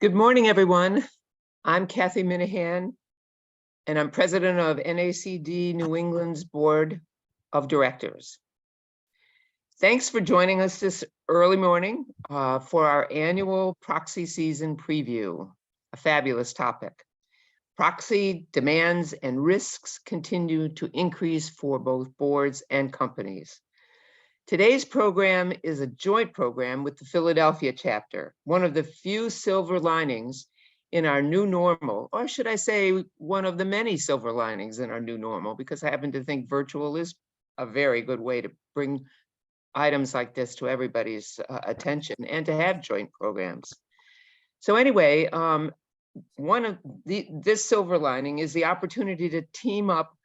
Good morning, everyone. I'm Kathy Minahan, and I'm president of NACD New England's Board of Directors. Thanks for joining us this early morning for our annual Proxy season preview, a fabulous topic. Proxy demands and risks continue to increase for both boards and companies. Today's program is a joint program with the Philadelphia chapter, one of the few silver linings in our new normal, or should I say one of the many silver linings in our new normal, because I happen to think virtual is a very good way to bring items like this to everybody's attention and to have joint programs. So anyway, this silver lining is the opportunity to team up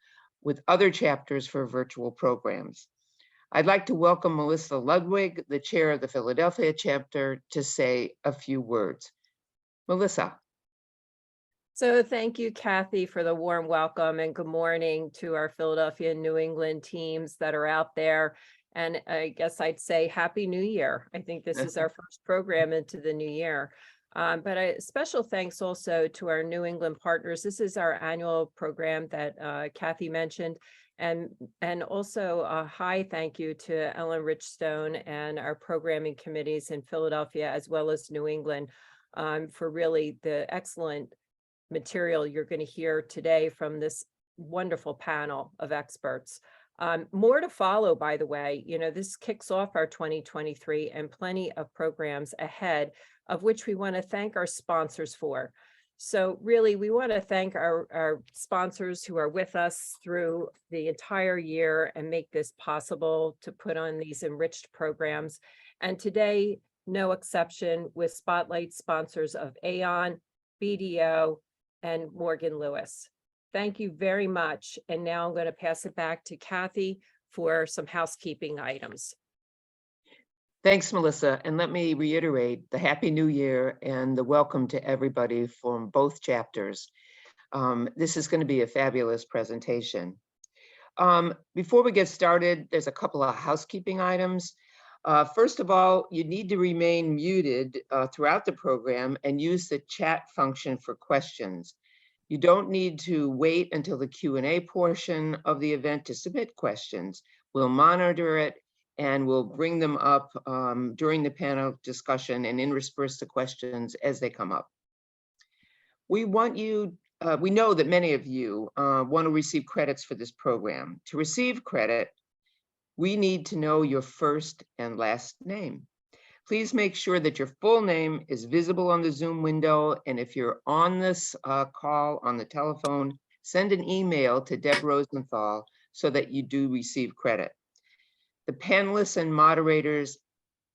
with other chapters for virtual programs. I'd like to welcome Melissa Ludwig, the chair of the Philadelphia chapter, to say a few words. Melissa. So thank you, Kathy, for the warm welcome, and good morning to our Philadelphia and New England teams that are out there. And I guess I'd say Happy New Year. I think this is our first program into the new year. But a special thanks also to our New England partners. This is our annual program that Kathy mentioned. And also a high thank you to Ellen Richstone and our programming committees in Philadelphia, as well as New England, for really the excellent material you're going to hear today from this wonderful panel of experts. More to follow, by the way. This kicks off our 2023 and plenty of programs ahead, of which we want to thank our sponsors for. So really, we want to thank our sponsors who are with us through the entire year and make this possible to put on these enriched programs. And today, no exception, with spotlight sponsors of Aon, BDO, and Morgan Lewis. Thank you very much. And now I'm going to pass it back to Kathy for some housekeeping items. Thanks, Melissa. And let me reiterate the Happy New Year and the welcome to everybody from both chapters. This is going to be a fabulous presentation. Before we get started, there's a couple of housekeeping items. First of all, you need to remain muted throughout the program and use the chat function for questions. You don't need to wait until the Q&A portion of the event to submit questions. We'll monitor it and we'll bring them up during the panel discussion and intersperse the questions as they come up. We know that many of you want to receive credits for this program. To receive credit, we need to know your first and last name. Please make sure that your full name is visible on the Zoom window. And if you're on this call on the telephone, send an email to Deb Rosenthal so that you do receive credit. The panelists and moderators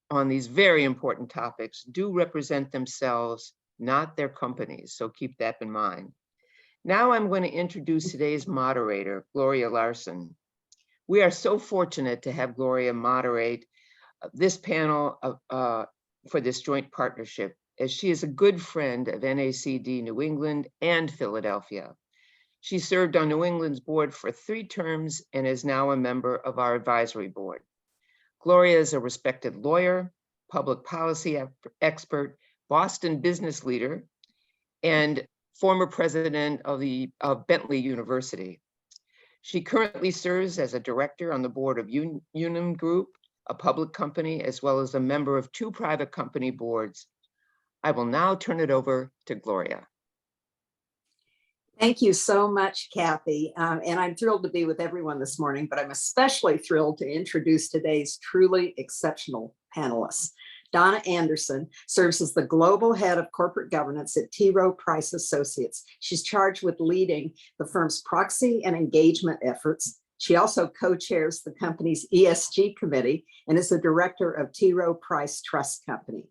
on these very important topics do represent themselves, not their companies, so keep that in mind. Now I'm going to introduce today's moderator, Gloria Larson. We are so fortunate to have Gloria moderate this panel for this joint partnership, as she is a good friend of NACD New England and Philadelphia. She served on New England's board for 3 terms and is now a member of our advisory board. Gloria is a respected lawyer, public policy expert, Boston business leader, and former president of Bentley University. She currently serves as a director on the board of Unum Group, a public company, as well as a member of 2 private company boards. I will now turn it over to Gloria. Thank you so much, Kathy. And I'm thrilled to be with everyone this morning, but I'm especially thrilled to introduce today's truly exceptional panelists. Donna Anderson serves as the global head of corporate governance at T. Rowe Price Associates. She's charged with leading the firm's proxy and engagement efforts. She also co-chairs the company's ESG committee and is the director of T. Rowe Price Trust Company.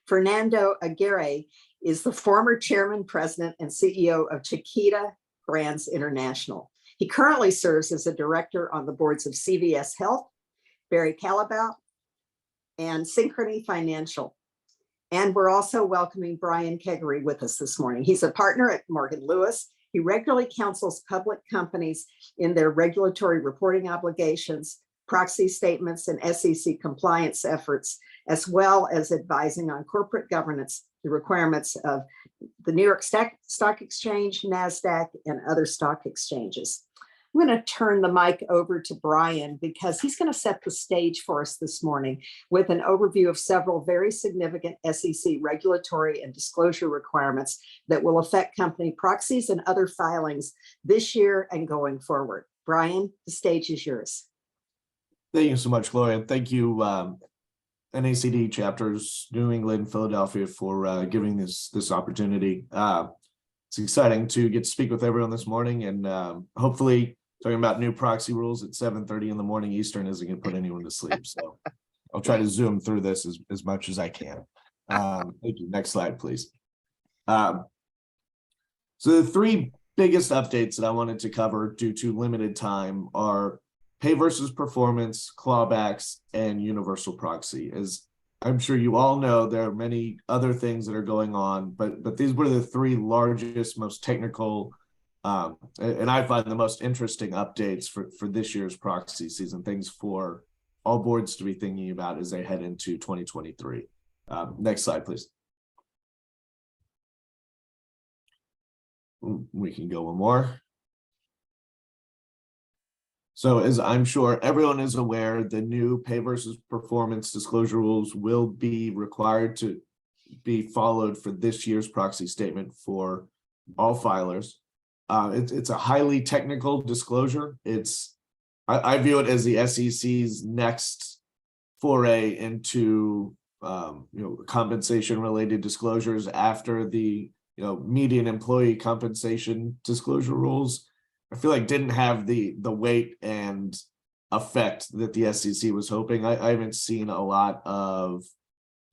Fernando Aguirre is the former chairman, president, and CEO of Chiquita Brands International. He currently serves as a director on the boards of CVS Health, Barry Callebaut, and Synchrony Financial. And we're also welcoming Brian Kegery with us this morning. He's a partner at Morgan Lewis. He regularly counsels public companies in their regulatory reporting obligations, proxy statements, and SEC compliance efforts, as well as advising on corporate governance the requirements of the New York Stock Exchange, NASDAQ, and other stock exchanges. I'm going to turn the mic over to Brian because he's going to set the stage for us this morning with an overview of several very significant SEC regulatory and disclosure requirements that will affect company proxies and other filings this year and going forward. Brian, the stage is yours. Thank you so much, Gloria. Thank you, NACD chapters, New England, Philadelphia, for giving this opportunity. It's exciting to get to speak with everyone this morning, and hopefully talking about new proxy rules at 7:30 in the morning Eastern isn't going to put anyone to sleep. So I'll try to zoom through this as much as I can. Thank you. Next slide, please. So the three biggest updates that I wanted to cover due to limited time are pay versus performance, clawbacks, and universal proxy. As I'm sure you all know, there are many other things that are going on, but these were the three largest, most technical, and I find the most interesting updates for this year's proxy season, things for all boards to be thinking about as they head into 2023. Next slide, please. We can go one more. So as I'm sure everyone is aware, the new pay versus performance disclosure rules will be required to be followed for this year's proxy statement for all filers. It's a highly technical disclosure. I view it as the SEC's next foray into compensation related disclosures after the median employee compensation disclosure rules. I feel like didn't have the weight and effect that the SEC was hoping. I haven't seen a lot of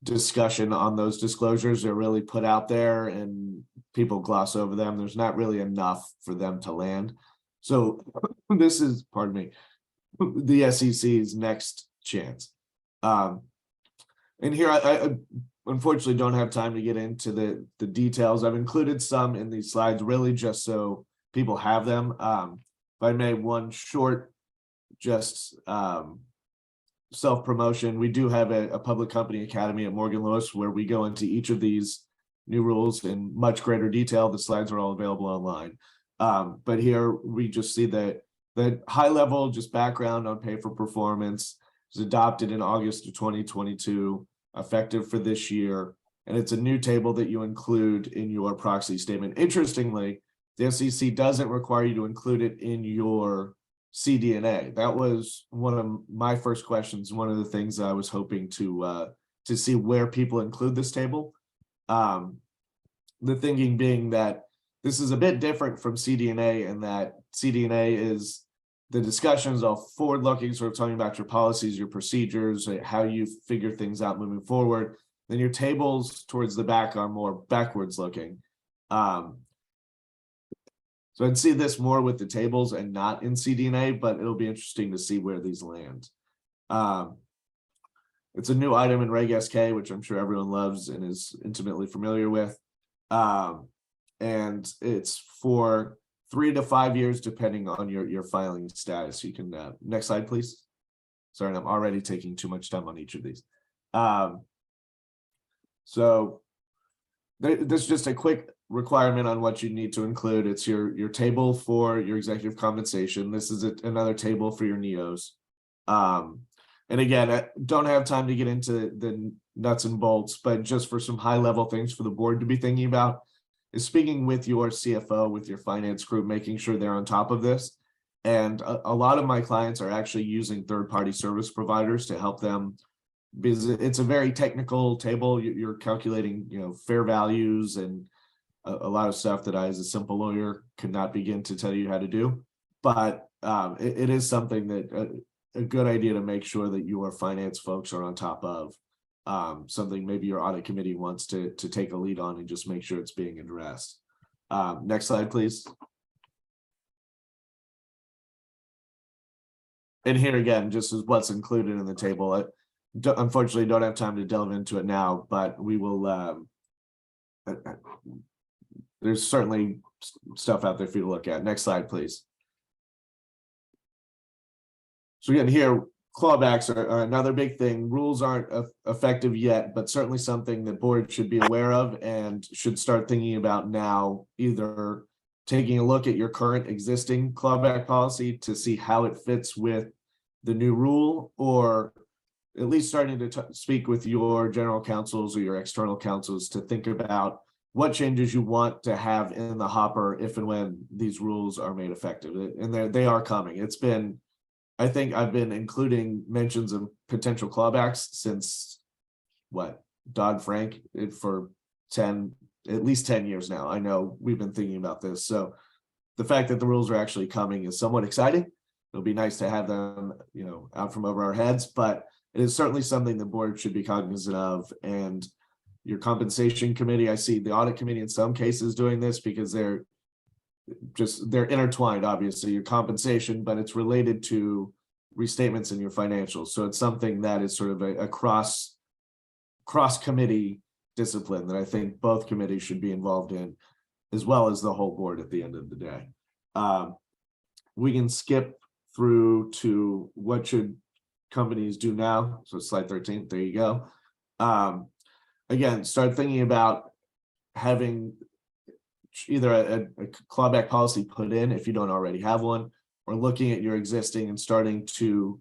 discussion on those disclosures. They're really put out there and people gloss over them. There's not really enough for them to land. So this is, pardon me, the SEC's next chance. And here I unfortunately don't have time to get into the details. I've included some in these slides really just so people have them. If I made one short, just self-promotion, we do have a public company academy at Morgan Lewis where we go into each of these new rules in much greater detail. The slides are all available online. But here we just see that the high level just background on pay for performance was adopted in August of 2022, effective for this year. And it's a new table that you include in your proxy statement. Interestingly, the SEC doesn't require you to include it in your CD&A. That was one of my first questions. One of the things I was hoping to see where people include this table. The thinking being that this is a bit different from CD&A in that CD&A is the discussions of forward-looking, sort of talking about your policies, your procedures, how you figure things out moving forward. Then your tables towards the back are more backwards looking. So I'd see this more with the tables and not in CD&A, but it'll be interesting to see where these land. It's a new item in Reg SK, which I'm sure everyone loves and is intimately familiar with. And it's for 3 to 5 years, depending on your filing status. You can, next slide, please. Sorry, I'm already taking too much time on each of these. So this is just a quick requirement on what you need to include. It's your table for your executive compensation. This is another table for your NEOs. And again, I don't have time to get into the nuts and bolts, but just for some high level things for the board to be thinking about is speaking with your CFO, with your finance group, making sure they're on top of this. And a lot of my clients are actually using third-party service providers to help them, because it's a very technical table. You're calculating, fair values and a lot of stuff that I, as a simple lawyer, could not begin to tell you how to do. But it is something that a good idea to make sure that your finance folks are on top of. Something maybe your audit committee wants to take a lead on and just make sure it's being addressed. Next slide, please. And here again, just as what's included in the table. I unfortunately don't have time to delve into it now, but we will. There's certainly stuff out there for you to look at. Next slide, please. So again, here clawbacks are another big thing. Rules aren't effective yet, but certainly something that boards should be aware of and should start thinking about now, either taking a look at your current existing clawback policy to see how it fits with the new rule, or at least starting to speak with your general counsels or your external counsels to think about what changes you want to have in the hopper if and when these rules are made effective. And they are coming. It's been, I think I've been including mentions of potential clawbacks since what, Dodd-Frank, for at least 10 years now. I know we've been thinking about this. So the fact that the rules are actually coming is somewhat exciting. It'll be nice to have them, out from over our heads, but it is certainly something the board should be cognizant of. And your compensation committee, I see the audit committee in some cases doing this because they're intertwined, obviously, your compensation, but it's related to restatements in your financials. So it's something that is sort of a cross committee discipline that I think both committees should be involved in, as well as the whole board at the end of the day. We can skip through to what should companies do now. So slide 13, there you go. Again, start thinking about having either a clawback policy put in if you don't already have one, or looking at your existing and starting to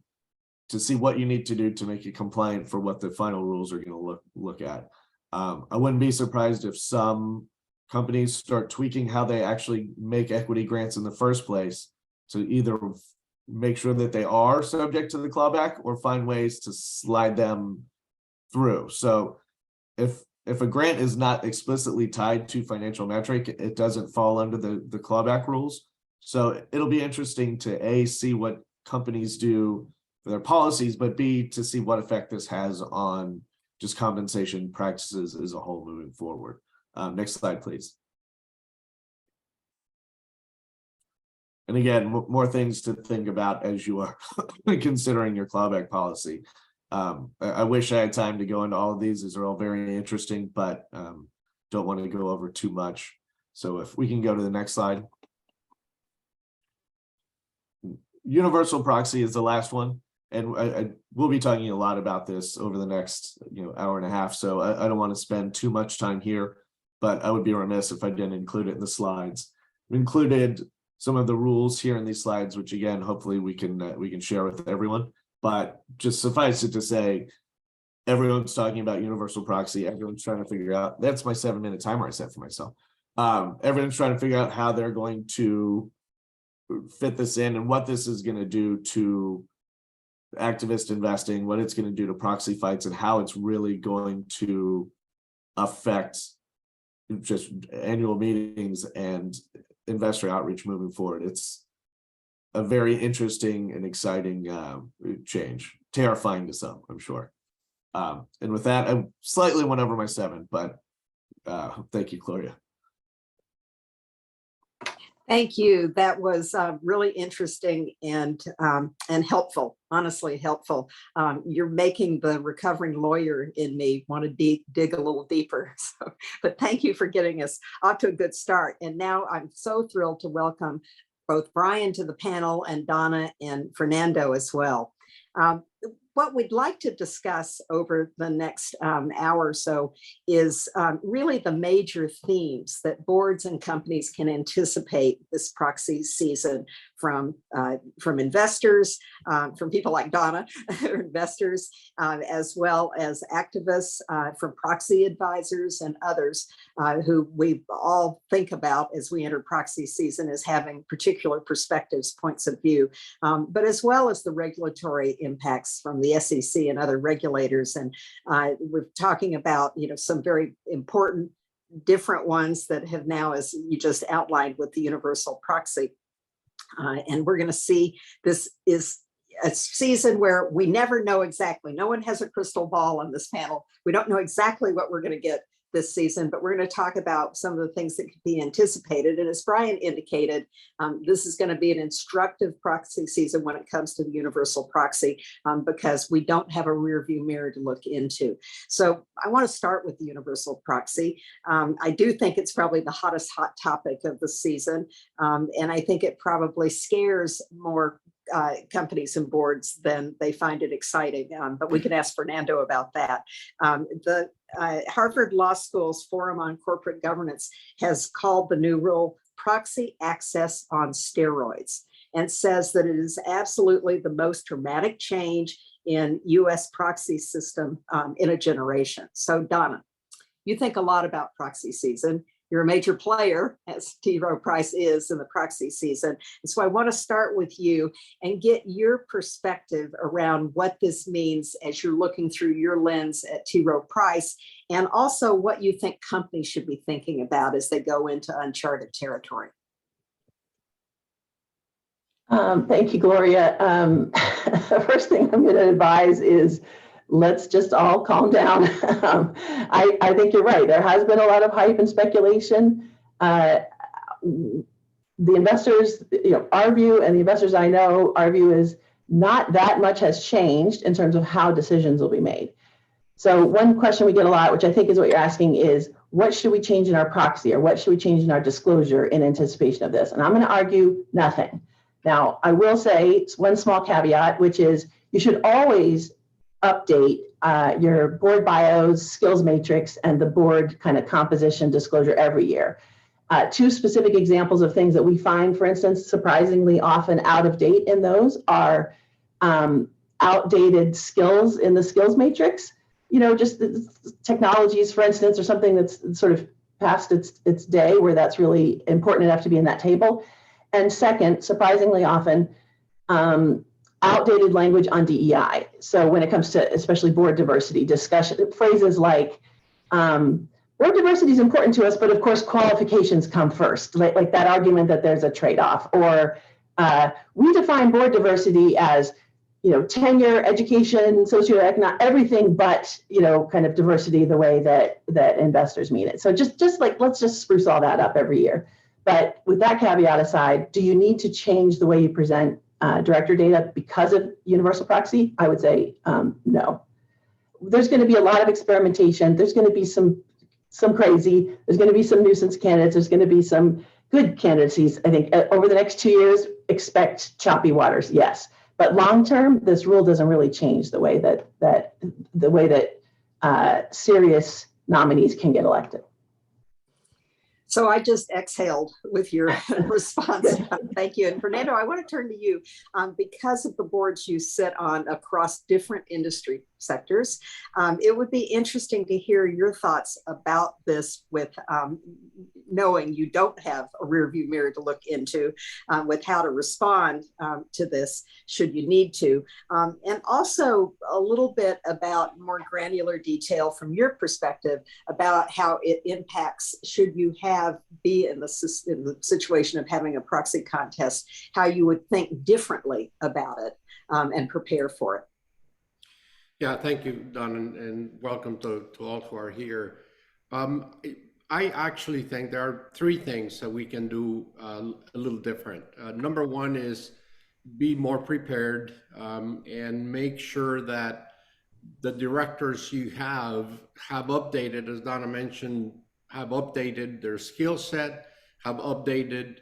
see what you need to do to make it compliant for what the final rules are going to look at. I wouldn't be surprised if some companies start tweaking how they actually make equity grants in the first place to either make sure that they are subject to the clawback or find ways to slide them through. So if a grant is not explicitly tied to financial metric, it doesn't fall under the clawback rules. So it'll be interesting to A, see what companies do for their policies, but B, to see what effect this has on just compensation practices as a whole moving forward. Next slide, please. And again, more things to think about as you are considering your clawback policy. I wish I had time to go into all of these. These are all very interesting, but don't want to go over too much. So if we can go to the next slide. Universal proxy is the last one. And I will be talking a lot about this over the next hour and a half. So I don't want to spend too much time here, but I would be remiss if I didn't include it in the slides. We included some of the rules here in these slides, which again, hopefully we can share with everyone. But just suffice it to say, everyone's talking about universal proxy. Everyone's trying to figure out, that's my 7-minute timer I set for myself. Everyone's trying to figure out how they're going to fit this in and what this is going to do to activist investing, what it's going to do to proxy fights, and how it's really going to affect just annual meetings and investor outreach moving forward. It's a very interesting and exciting change, terrifying to some, I'm sure. And with that, I slightly went over my 7, but thank you, Gloria. Thank you. That was really interesting and helpful, honestly helpful. You're making the recovering lawyer in me want to dig a little deeper. So, but thank you for getting us off to a good start. And now I'm so thrilled to welcome both Brian to the panel and Donna and Fernando as well. What we'd like to discuss over the next hour or so is really the major themes that boards and companies can anticipate this proxy season from investors, from people like Donna, investors, as well as activists, from proxy advisors and others who we all think about as we enter proxy season as having particular perspectives, points of view, but as well as the regulatory impacts from the SEC and other regulators. And we're talking about, some very important different ones that have now, as you just outlined, with the universal proxy. And we're going to see this is a season where we never know exactly. No one has a crystal ball on this panel. We don't know exactly what we're going to get this season, but we're going to talk about some of the things that could be anticipated. And as Brian indicated, this is going to be an instructive proxy season when it comes to the universal proxy, because we don't have a rear view mirror to look into. So I want to start with the universal proxy. I do think it's probably the hottest hot topic of the season. And I think it probably scares more companies and boards, then they find it exciting. But we can ask Fernando about that. The Harvard Law School's Forum on Corporate Governance has called the new rule proxy access on steroids, and says that it is absolutely the most dramatic change in US proxy system in a generation. So Donna, you think a lot about proxy season. You're a major player, as T. Rowe Price is in the proxy season. And so I want to start with you and get your perspective around what this means as you're looking through your lens at T. Rowe Price, and also what you think companies should be thinking about as they go into uncharted territory. Thank you, Gloria. The first thing I'm going to advise is let's just all calm down. I think you're right. There has been a lot of hype and speculation. The investors, our view, and the investors I know, our view is not that much has changed in terms of how decisions will be made. So one question we get a lot, which I think is what you're asking, is what should we change in our proxy, or what should we change in our disclosure in anticipation of this? And I'm going to argue nothing. Now, I will say one small caveat, which is you should always update your board bios, skills matrix, and the board kind of composition disclosure every year. Two specific examples of things that we find, for instance, surprisingly often out of date in those are outdated skills in the skills matrix. Just technologies, for instance, or something that's sort of past its day where that's really important enough to be in that table. And second, surprisingly often, outdated language on DEI. So when it comes to especially board diversity discussion, phrases like board diversity is important to us, but of course qualifications come first, like that argument that there's a trade-off, or we define board diversity as tenure, education, socioeconomic, everything but kind of diversity the way that investors mean it. So just like let's just spruce all that up every year. But with that caveat aside, do you need to change the way you present director data because of universal proxy? I would say no. There's going to be a lot of experimentation. There's going to be some crazy. There's going to be some nuisance candidates. There's going to be some good candidacies. I think over the next 2 years, expect choppy waters. Yes, but long term, this rule doesn't really change the way that serious nominees can get elected. So I just exhaled with your response. Thank you. And Fernando, I want to turn to you. Because of the boards you sit on across different industry sectors, it would be interesting to hear your thoughts about this with knowing you don't have a rearview mirror to look into, with how to respond to this should you need to. And also a little bit about more granular detail from your perspective about how it impacts should you be in the situation of having a proxy contest, how you would think differently about it and prepare for it. Yeah, thank you, Don, and welcome to all who are here. I actually think there are three things that we can do a little different. Number one is be more prepared and make sure that the directors you have updated, as Donna mentioned, have updated their skill set, have updated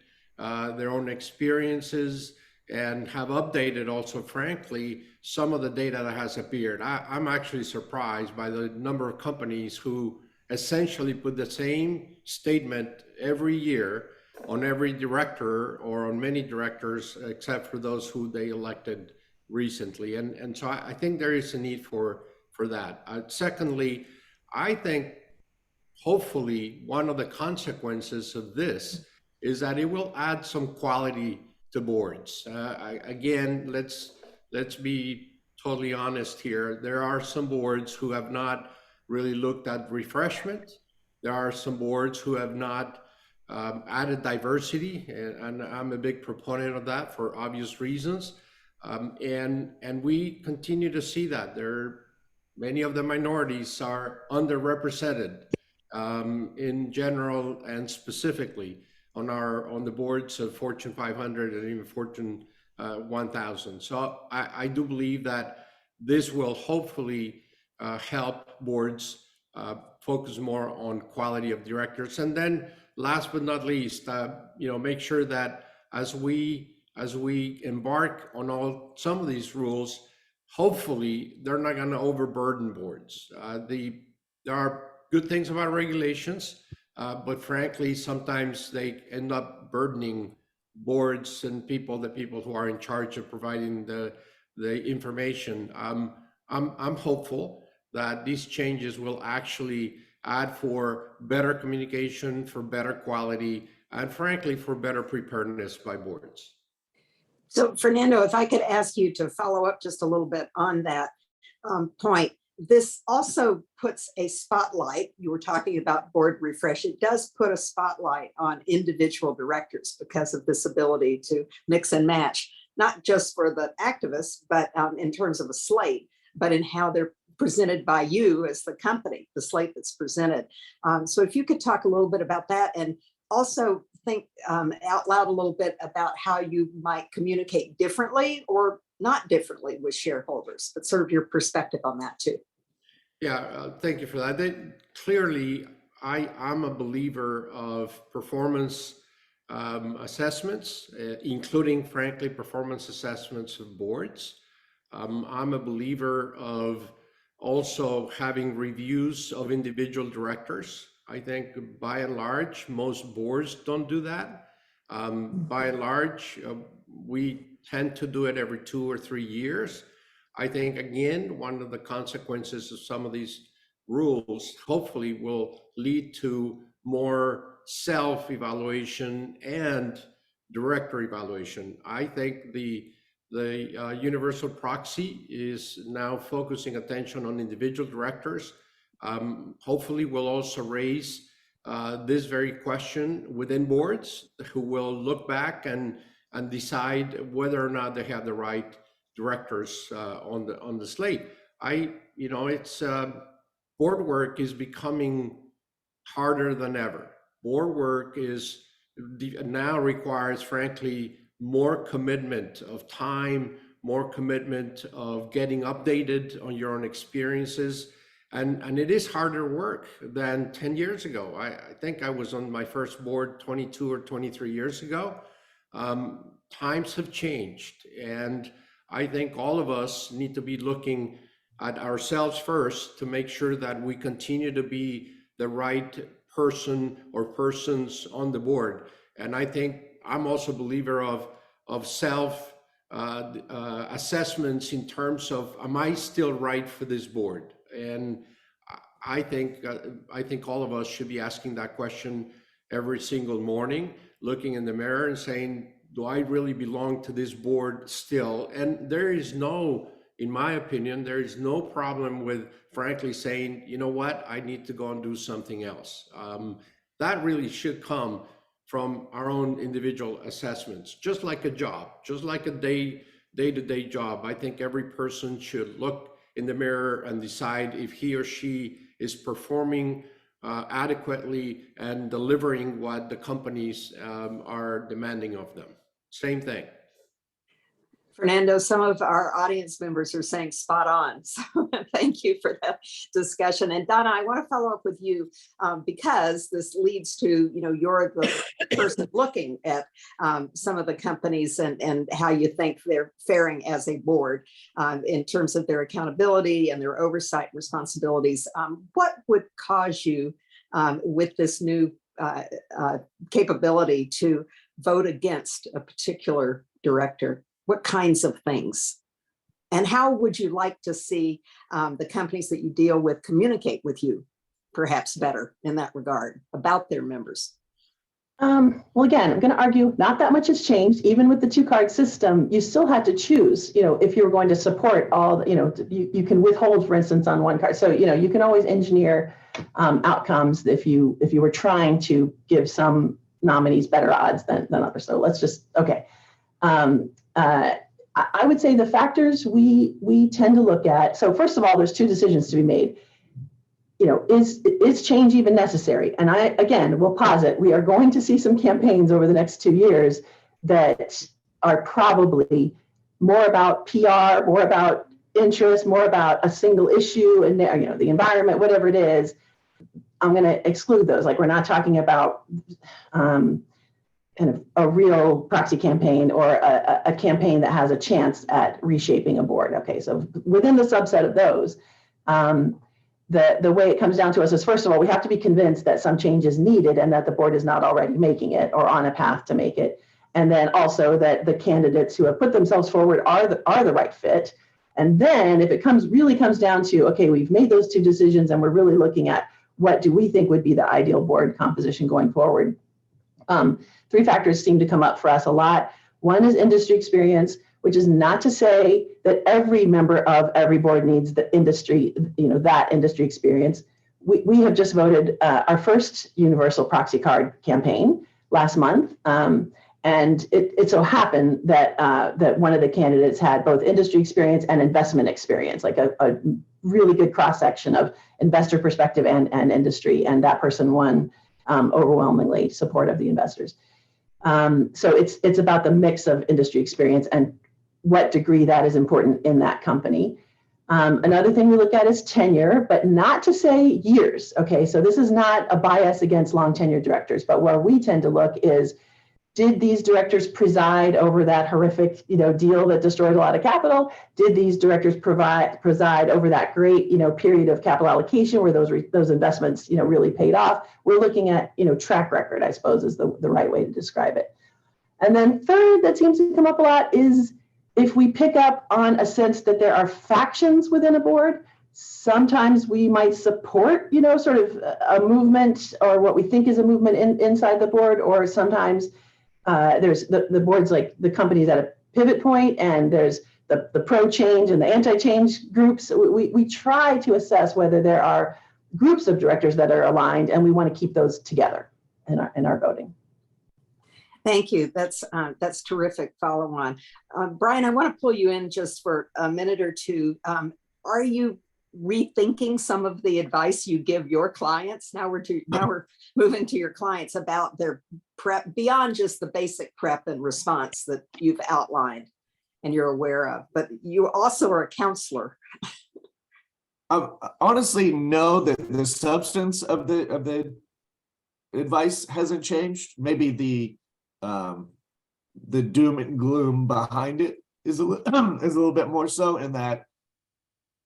their own experiences, and have updated also, frankly, some of the data that has appeared. I'm actually surprised by the number of companies who essentially put the same statement every year on every director or on many directors, except for those who they elected recently. And so I think there is a need for that. Secondly, I think hopefully one of the consequences of this is that it will add some quality to boards. Again, let's be totally honest here. There are some boards who have not really looked at refreshment. There are some boards who have not added diversity, and I'm a big proponent of that for obvious reasons. And we continue to see that many of the minorities are underrepresented in general and specifically on the boards of Fortune 500 and even Fortune 1000. So I do believe that this will hopefully help boards focus more on quality of directors. And then last but not least, make sure that as we as we embark on some of these rules, hopefully they're not going to overburden boards. There are good things about regulations, but frankly, sometimes they end up burdening boards and the people who are in charge of providing the information. I'm hopeful that these changes will actually add for better communication, for better quality, and frankly, for better preparedness by boards. So Fernando, if I could ask you to follow up just a little bit on that point. This also puts a spotlight. You were talking about board refresh. It does put a spotlight on individual directors because of this ability to mix and match, not just for the activists, but in terms of a slate, but in how they're presented by you as the company, the slate that's presented. So if you could talk a little bit about that, and also think out loud a little bit about how you might communicate differently or not differently with shareholders, but sort of your perspective on that too. Yeah, thank you for that. Clearly, I'm a believer of performance assessments, including, frankly, performance assessments of boards. I'm a believer of also having reviews of individual directors. I think by and large, most boards don't do that. By and large, we tend to do it every 2 or 3 years. I think, again, one of the consequences of some of these rules hopefully will lead to more self-evaluation and director evaluation. I think the universal proxy is now focusing attention on individual directors. Hopefully we'll also raise this very question within boards, who will look back and decide whether or not they have the right directors on the slate. It's board work is becoming harder than ever. Board work now requires, frankly, more commitment of time, more commitment of getting updated on your own experiences. And it is harder work than 10 years ago. I think I was on my first board 22 or 23 years ago. Times have changed. And I think all of us need to be looking at ourselves first to make sure that we continue to be the right person or persons on the board. And I think I'm also a believer of self assessments in terms of, am I still right for this board? And I think all of us should be asking that question every single morning, looking in the mirror and saying, do I really belong to this board still? And there is no, in my opinion, there is no problem with, frankly, saying, you know what, I need to go and do something else. That really should come from our own individual assessments, just like a job, just like a day-to-day job. I think every person should look in the mirror and decide if he or she is performing adequately and delivering what the companies are demanding of them. Same thing. Fernando, some of our audience members are saying spot on. So thank you for that discussion. And Donna, I want to follow up with you because this leads to, you're the person looking at some of the companies and how you think they're faring as a board in terms of their accountability and their oversight responsibilities. What would cause you with this new capability to vote against a particular director? What kinds of things? And how would you like to see the companies that you deal with communicate with you perhaps better in that regard about their members? Well, again, I'm going to argue not that much has changed. Even with the 2-card system, you still had to choose, if you were going to support all, you can withhold, for instance, on 1 card. So, you can always engineer outcomes if you were trying to give some nominees better odds than others. So let's just, okay. I would say the factors we tend to look at. So first of all, there's 2 decisions to be made. Is change even necessary? And I, again, will posit, we are going to see some campaigns over the next 2 years that are probably more about PR, more about interest, more about a single issue and, the environment, whatever it is. I'm going to exclude those. Like, we're not talking about kind of a real proxy campaign or a campaign that has a chance at reshaping a board. Okay, so within the subset of those, the way it comes down to us is, first of all, we have to be convinced that some change is needed and that the board is not already making it or on a path to make it. And then also that the candidates who have put themselves forward are the right fit. And then if it really comes down to, okay, we've made those two decisions and we're really looking at what do we think would be the ideal board composition going forward. Three factors seem to come up for us a lot. One is industry experience, which is not to say that every member of every board needs the industry, that industry experience. We have just voted our first universal proxy card campaign last month. And it so happened that one of the candidates had both industry experience and investment experience, like a really good cross-section of investor perspective and industry. And that person won overwhelmingly support of the investors. So it's about the mix of industry experience and what degree that is important in that company. Another thing we look at is tenure, but not to say years. Okay, so this is not a bias against long tenured directors, but where we tend to look is, did these directors preside over that horrific, deal that destroyed a lot of capital? Did these directors preside over that great, period of capital allocation where those investments, really paid off? We're looking at, track record, I suppose, is the right way to describe it. And then third, that seems to come up a lot, is if we pick up on a sense that there are factions within a board. Sometimes we might support, sort of a movement or what we think is a movement inside the board, or sometimes there's the boards, like the companies at a pivot point, and there's the pro-change and the anti-change groups. We try to assess whether there are groups of directors that are aligned, and we want to keep those together in our voting. Thank you. That's terrific follow on. Brian, I want to pull you in just for a minute or two. Are you rethinking some of the advice you give your clients? Now we're moving to your clients about their prep beyond just the basic prep and response that you've outlined and you're aware of, but you also are a counselor. Honestly, no, the substance of the advice hasn't changed. Maybe the doom and gloom behind it is a little bit more so, in that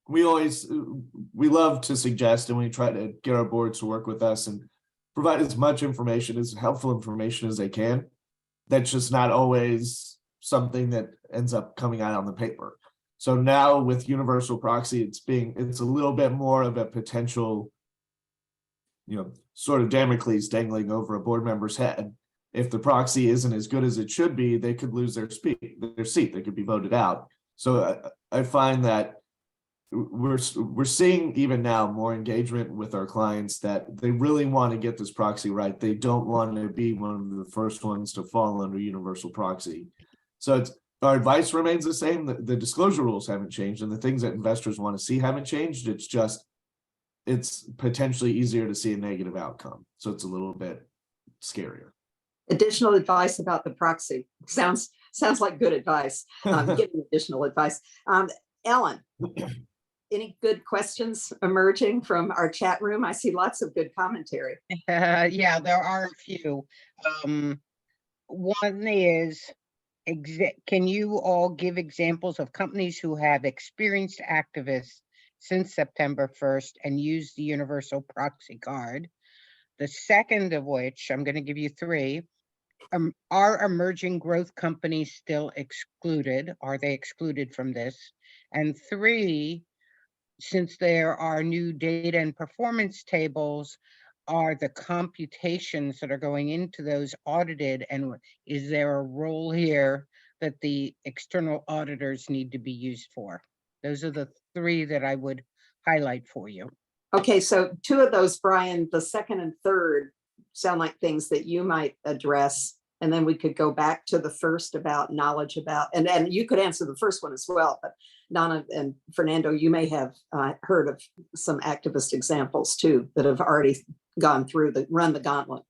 we love to suggest, and we try to get our boards to work with us and provide as much information, as helpful information as they can. That's just not always something that ends up coming out on the paper. So now with universal proxy, it's a little bit more of a potential, sort of Damocles dangling over a board member's head. If the proxy isn't as good as it should be, they could lose their seat. They could be voted out. So I find that we're seeing even now more engagement with our clients, that they really want to get this proxy right. They don't want to be one of the first ones to fall under universal proxy. So our advice remains the same. The disclosure rules haven't changed, and the things that investors want to see haven't changed. It's potentially easier to see a negative outcome. So it's a little bit scarier. Additional advice about the proxy. Sounds like good advice. Giving additional advice. Ellen, any good questions emerging from our chat room? I see lots of good commentary. Yeah, there are a few. One is, can you all give examples of companies who have experienced activists since September 1st and used the universal proxy card? The second of which, I'm going to give you three. Are emerging growth companies still excluded? Are they excluded from this? And three, since there are new data and performance tables, are the computations that are going into those audited, and is there a role here that the external auditors need to be used for? Those are the three that I would highlight for you. Okay, so two of those, Brian, the second and third sound like things that you might address, and then we could go back to the first about knowledge about, and you could answer the first one as well, but Donna and Fernando, you may have heard of some activist examples too that have already gone through run the gauntlet.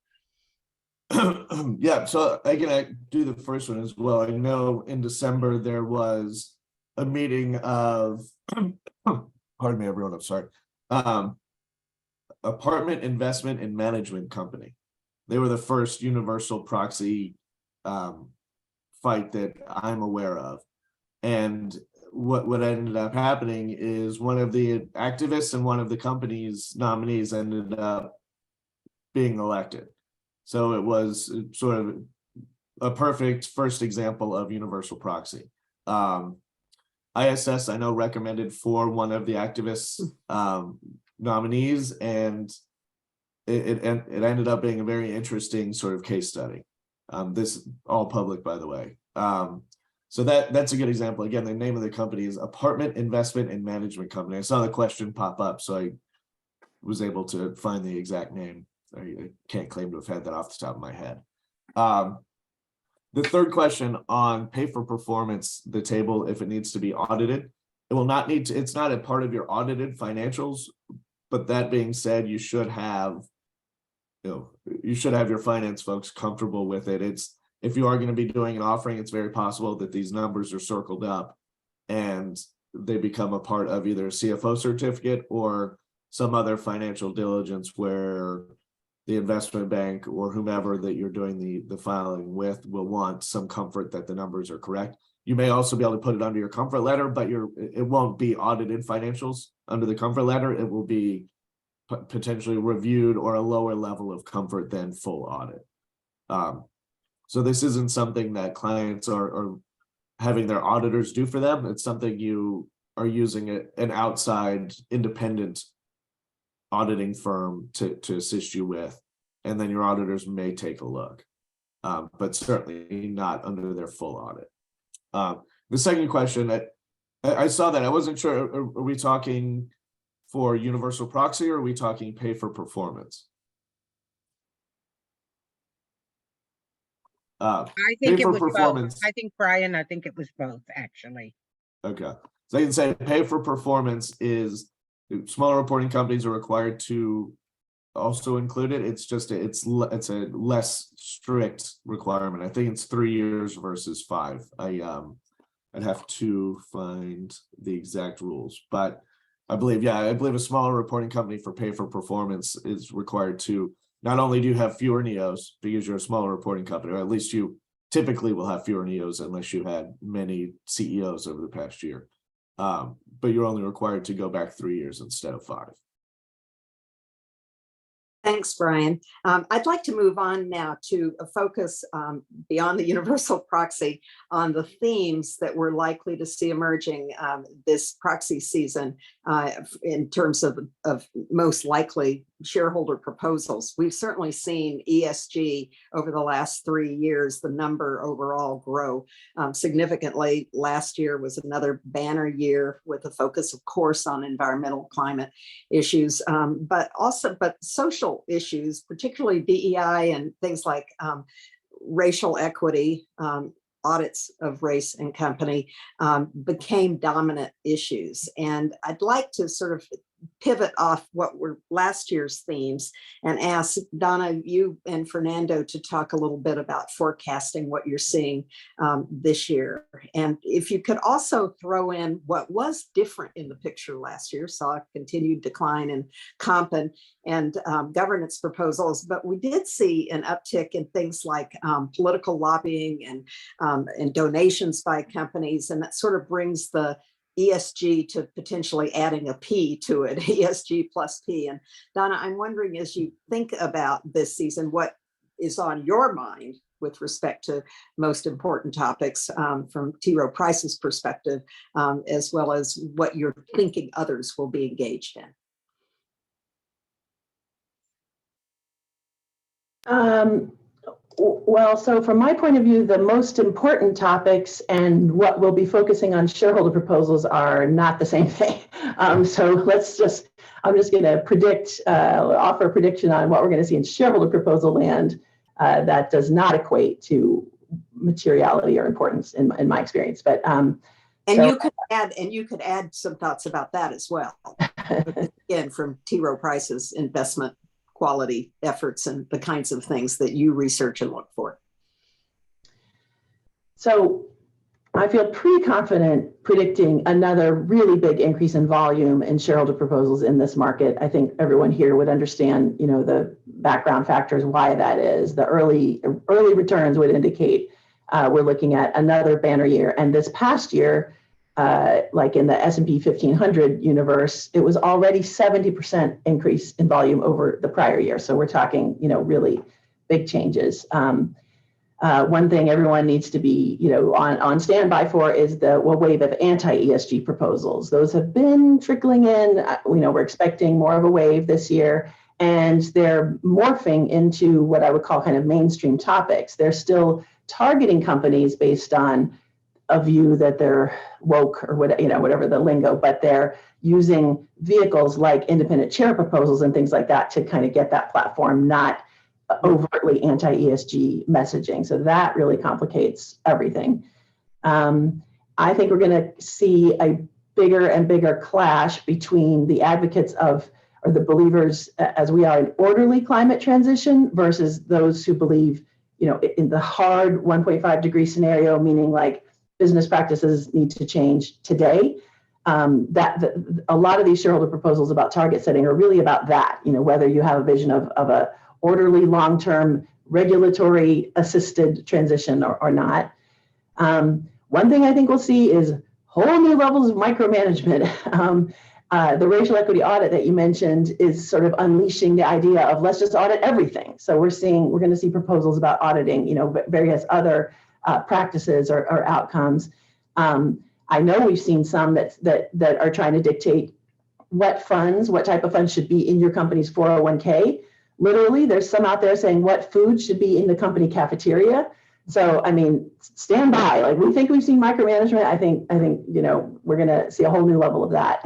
Yeah, so I do the first one as well. I know in December there was a meeting of, pardon me, everyone, I'm sorry, Apartment Investment and Management Company. They were the first universal proxy fight that I'm aware of. And what ended up happening is one of the activists and one of the company's nominees ended up being elected. So it was sort of a perfect first example of universal proxy. ISS, I know, recommended for one of the activists nominees, and it ended up being a very interesting sort of case study. This all public, by the way. So that's a good example. Again, the name of the company is Apartment Investment and Management Company. I saw the question pop up, so I was able to find the exact name. I can't claim to have had that off the top of my head. The third question on pay for performance, the table, if it needs to be audited, it will not need to, it's not a part of your audited financials, but that being said, you should have your finance folks comfortable with it. If you are going to be doing an offering, it's very possible that these numbers are circled up and they become a part of either a CFO certificate or some other financial diligence where the investment bank or whomever that you're doing the filing with will want some comfort that the numbers are correct. You may also be able to put it under your comfort letter, but it won't be audited financials under the comfort letter. It will be potentially reviewed or a lower level of comfort than full audit. So this isn't something that clients are having their auditors do for them. It's something you are using an outside independent auditing firm to assist you with, and then your auditors may take a look, but certainly not under their full audit. The second question, I saw that, I wasn't sure, are we talking for universal proxy or are we talking pay for performance? I think pay it for was performance. both. I think, Brian, I think it was both, actually. Okay, so I can say pay for performance is smaller reporting companies are required to also include it. It's just it's a less strict requirement. I think it's 3 years versus 5. I'd have to find the exact rules, but I believe a smaller reporting company for pay for performance is required to not only do you have fewer NEOs because you're a smaller reporting company, or at least you typically will have fewer NEOs unless you had many CEOs over the past year. But you're only required to go back 3 years instead of 5. Thanks, Brian. I'd like to move on now to a focus beyond the universal proxy on the themes that we're likely to see emerging this proxy season in terms of most likely shareholder proposals. We've certainly seen ESG over the last 3 years, the number overall grow significantly. Last year was another banner year with a focus, of course, on environmental climate issues, but social issues, particularly DEI and things like racial equity, audits of race and company became dominant issues. And I'd like to sort of pivot off what were last year's themes and ask Donna, you and Fernando to talk a little bit about forecasting what you're seeing this year. And if you could also throw in what was different in the picture last year, saw a continued decline in comp and governance proposals, but we did see an uptick in things like political lobbying and donations by companies, and that sort of brings the ESG to potentially adding a P to it, ESG plus P. And Donna, I'm wondering, as you think about this season, what is on your mind with respect to most important topics from T. Rowe Price's perspective, as well as what you're thinking others will be engaged in? Well, so from my point of view, the most important topics and what we'll be focusing on shareholder proposals are not the same thing. So I'm just going to offer a prediction on what we're going to see in shareholder proposal land that does not equate to materiality or importance in my experience. But you could add some thoughts about that as well. Again, from T. Rowe Price's investment quality efforts and the kinds of things that you research and look for. So I feel pretty confident predicting another really big increase in volume in shareholder proposals in this market. I think everyone here would understand, the background factors, why that is. The early returns would indicate we're looking at another banner year. And this past year, like in the S&P 1500 universe, it was already 70% increase in volume over the prior year. So we're talking, really big changes. One thing everyone needs to be, on standby for is the wave of anti-ESG proposals. Those have been trickling in. We're expecting more of a wave this year, and they're morphing into what I would call kind of mainstream topics. They're still targeting companies based on a view that they're woke or whatever the lingo, but they're using vehicles like independent chair proposals and things like that to kind of get that platform, not overtly anti-ESG messaging. So that really complicates everything. I think we're going to see a bigger and bigger clash between the advocates of, or the believers as we are in orderly climate transition versus those who believe, in the hard 1.5 degree scenario, meaning like business practices need to change today. A lot of these shareholder proposals about target setting are really about that, whether you have a vision of a orderly, long-term, regulatory assisted transition or not. One thing I think we'll see is whole new levels of micromanagement. The racial equity audit that you mentioned is sort of unleashing the idea of let's just audit everything. So we're going to see proposals about auditing, various other practices or outcomes. I know we've seen some that are trying to dictate what type of funds should be in your company's 401k. Literally, there's some out there saying what food should be in the company cafeteria. So, stand by. Like, we think we've seen micromanagement. I think we're going to see a whole new level of that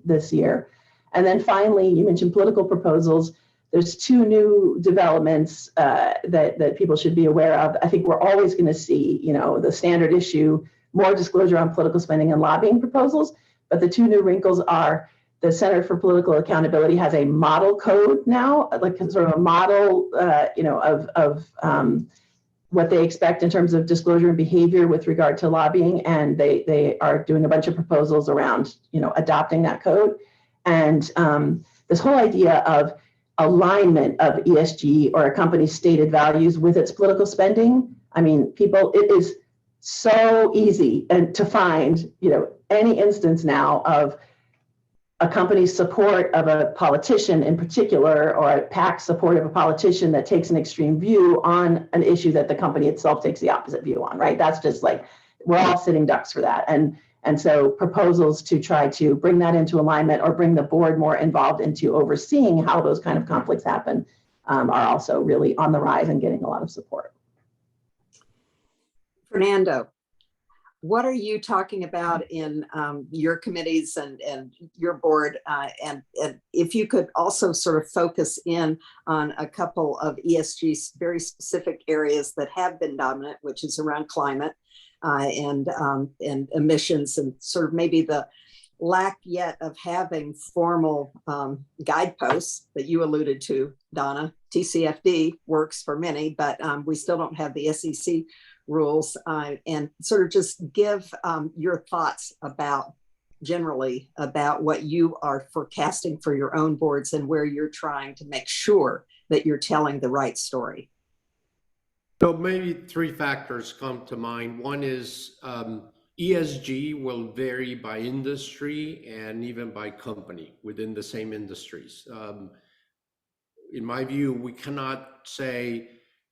this year. And then finally, you mentioned political proposals. There's two new developments that people should be aware of. I think we're always going to see, the standard issue, more disclosure on political spending and lobbying proposals. But the two new wrinkles are the Center for Political Accountability has a model code now, like sort of a model, of what they expect in terms of disclosure and behavior with regard to lobbying. And they are doing a bunch of proposals around, adopting that code. And this whole idea of alignment of ESG or a company's stated values with its political spending. It is so easy to find, any instance now of a company's support of a politician in particular, or a PAC support of a politician that takes an extreme view on an issue that the company itself takes the opposite view on, right? That's just like, we're all sitting ducks for that. And so proposals to try to bring that into alignment or bring the board more involved into overseeing how those kind of conflicts happen are also really on the rise and getting a lot of support. Fernando, what are you talking about in your committees and your board? And if you could also sort of focus in on a couple of ESG very specific areas that have been dominant, which is around climate and emissions, and sort of maybe the lack yet of having formal guideposts that you alluded to, Donna. TCFD works for many, but we still don't have the SEC rules, and sort of just give your thoughts generally about what you are forecasting for your own boards and where you're trying to make sure that you're telling the right story. So maybe three factors come to mind. One is ESG will vary by industry and even by company within the same industries. In my view, we cannot say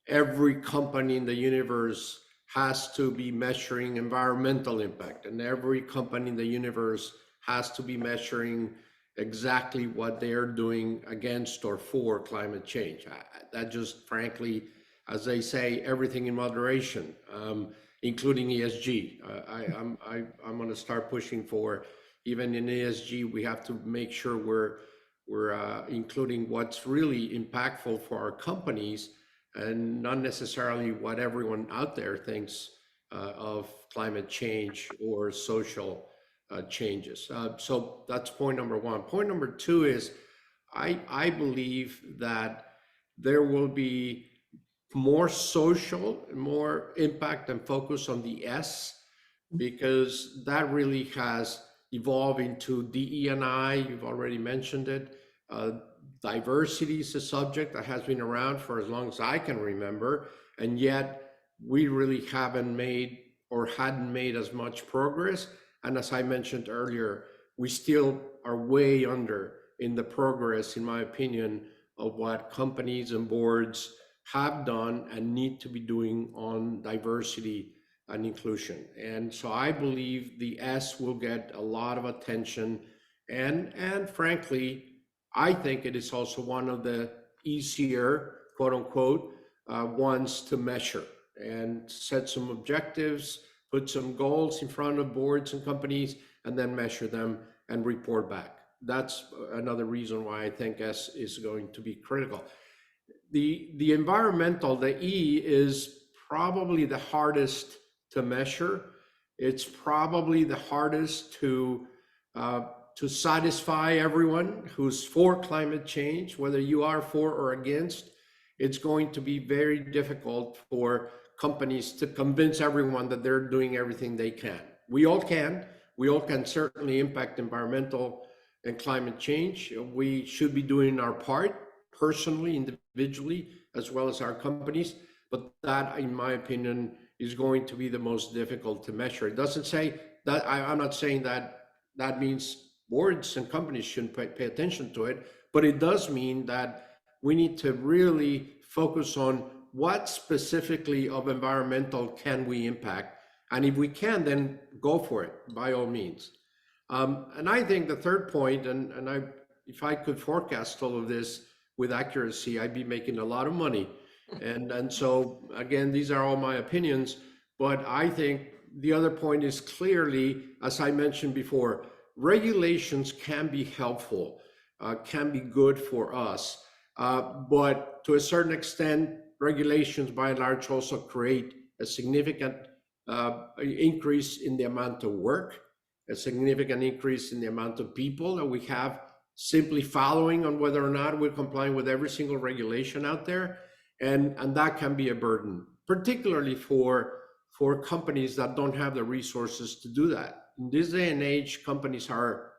every company in the universe has to be measuring environmental impact, and every company in the universe has to be measuring exactly what they're doing against or for climate change. That just, frankly, as they say, everything in moderation, including ESG. I'm going to start pushing for, even in ESG, we have to make sure we're including what's really impactful for our companies, and not necessarily what everyone out there thinks of climate change or social changes. So that's point number one. Point number two is I believe that there will be more social, more impact and focus on the S, because that really has evolved into DE&I. You've already mentioned it. Diversity is a subject that has been around for as long as I can remember, and yet we really haven't made or hadn't made as much progress. And as I mentioned earlier, we still are way under in the progress, in my opinion, of what companies and boards have done and need to be doing on diversity and inclusion. And so I believe the S will get a lot of attention. And frankly, I think it is also one of the easier, quote unquote, ones to measure and set some objectives, put some goals in front of boards and companies, and then measure them and report back. That's another reason why I think S is going to be critical. The environmental, the E, is probably the hardest to measure. It's probably the hardest to satisfy everyone who's for climate change, whether you are for or against. It's going to be very difficult for companies to convince everyone that they're doing everything they can. We all can certainly impact environmental and climate change. We should be doing our part personally, individually, as well as our companies. But that, in my opinion, is going to be the most difficult to measure. It doesn't say that, I'm not saying that that means boards and companies shouldn't pay attention to it, but it does mean that we need to really focus on what specifically of environmental can we impact. And if we can, then go for it, by all means. And I think the third point, and if I could forecast all of this with accuracy, I'd be making a lot of money. And so, again, these are all my opinions, but I think the other point is clearly, as I mentioned before, regulations can be helpful, can be good for us, but to a certain extent, regulations by and large also create a significant increase in the amount of work, a significant increase in the amount of people that we have simply following on whether or not we're complying with every single regulation out there. And that can be a burden, particularly for companies that don't have the resources to do that. In this day and age, companies are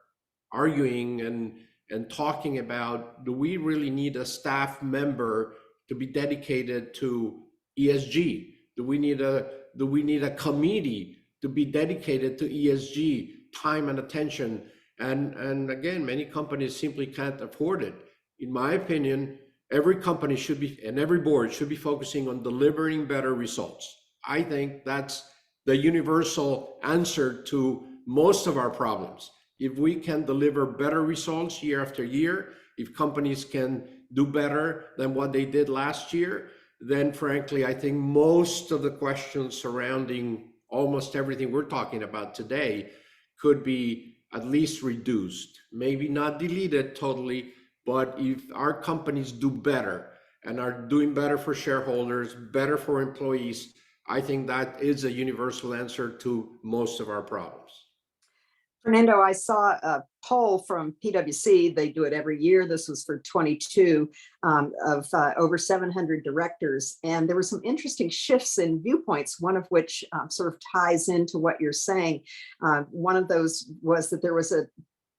arguing and talking about, do we really need a staff member to be dedicated to ESG? Do we need a committee to be dedicated to ESG time and attention? And again, many companies simply can't afford it. In my opinion, every company should be, and every board should be focusing on delivering better results. I think that's the universal answer to most of our problems. If we can deliver better results year after year, if companies can do better than what they did last year, then frankly, I think most of the questions surrounding almost everything we're talking about today could be at least reduced, maybe not deleted totally, but if our companies do better and are doing better for shareholders, better for employees, I think that is a universal answer to most of our problems. Fernando, I saw a poll from PwC. They do it every year. This was for 22 of over 700 directors. And there were some interesting shifts in viewpoints, one of which sort of ties into what you're saying. One of those was that there was a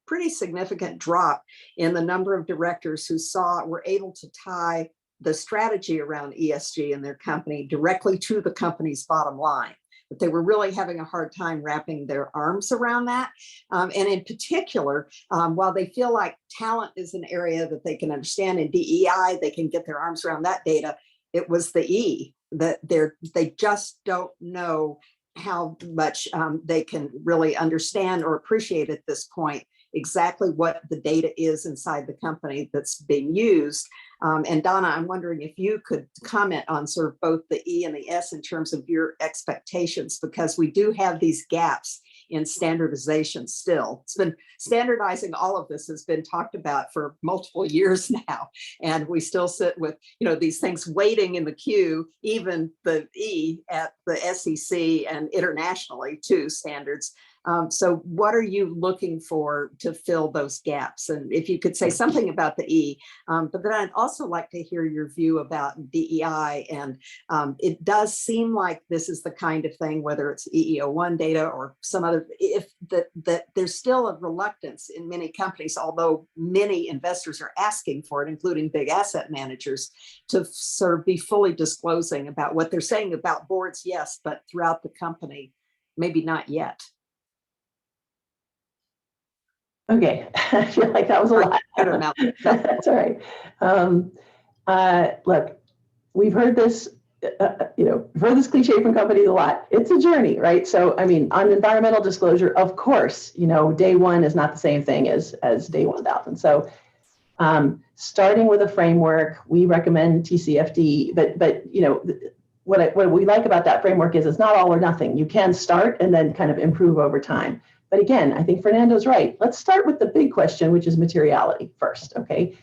pretty significant drop in the number of directors who were able to tie the strategy around ESG in their company directly to the company's bottom line. But they were really having a hard time wrapping their arms around that. And in particular, while they feel like talent is an area that they can understand in DEI, they can get their arms around that data, it was the E that they just don't know how much they can really understand or appreciate at this point exactly what the data is inside the company that's being used. And Donna, I'm wondering if you could comment on sort of both the E and the S in terms of your expectations, because we do have these gaps in standardization still. It's been standardizing, all of this has been talked about for multiple years now, and we still sit with, these things waiting in the queue, even the E at the SEC and internationally too, standards. So what are you looking for to fill those gaps? And if you could say something about the E, but then I'd also like to hear your view about DEI. And it does seem like this is the kind of thing, whether it's EEO1 data or some other, if that there's still a reluctance in many companies, although many investors are asking for it, including big asset managers, to sort of be fully disclosing about what they're saying about boards, yes, but throughout the company, maybe not yet. Okay, I feel like that was a lot. That's all right. Look, we've heard this, we've heard this cliche from companies a lot. It's a journey, right? So, I mean, on environmental disclosure, of course, day one is not the same thing as day 1,000. So, starting with a framework, we recommend TCFD, but what we like about that framework is it's not all or nothing. You can start and then kind of improve over time. But again, I think Fernando's right. Let's start with the big question, which is materiality first, okay?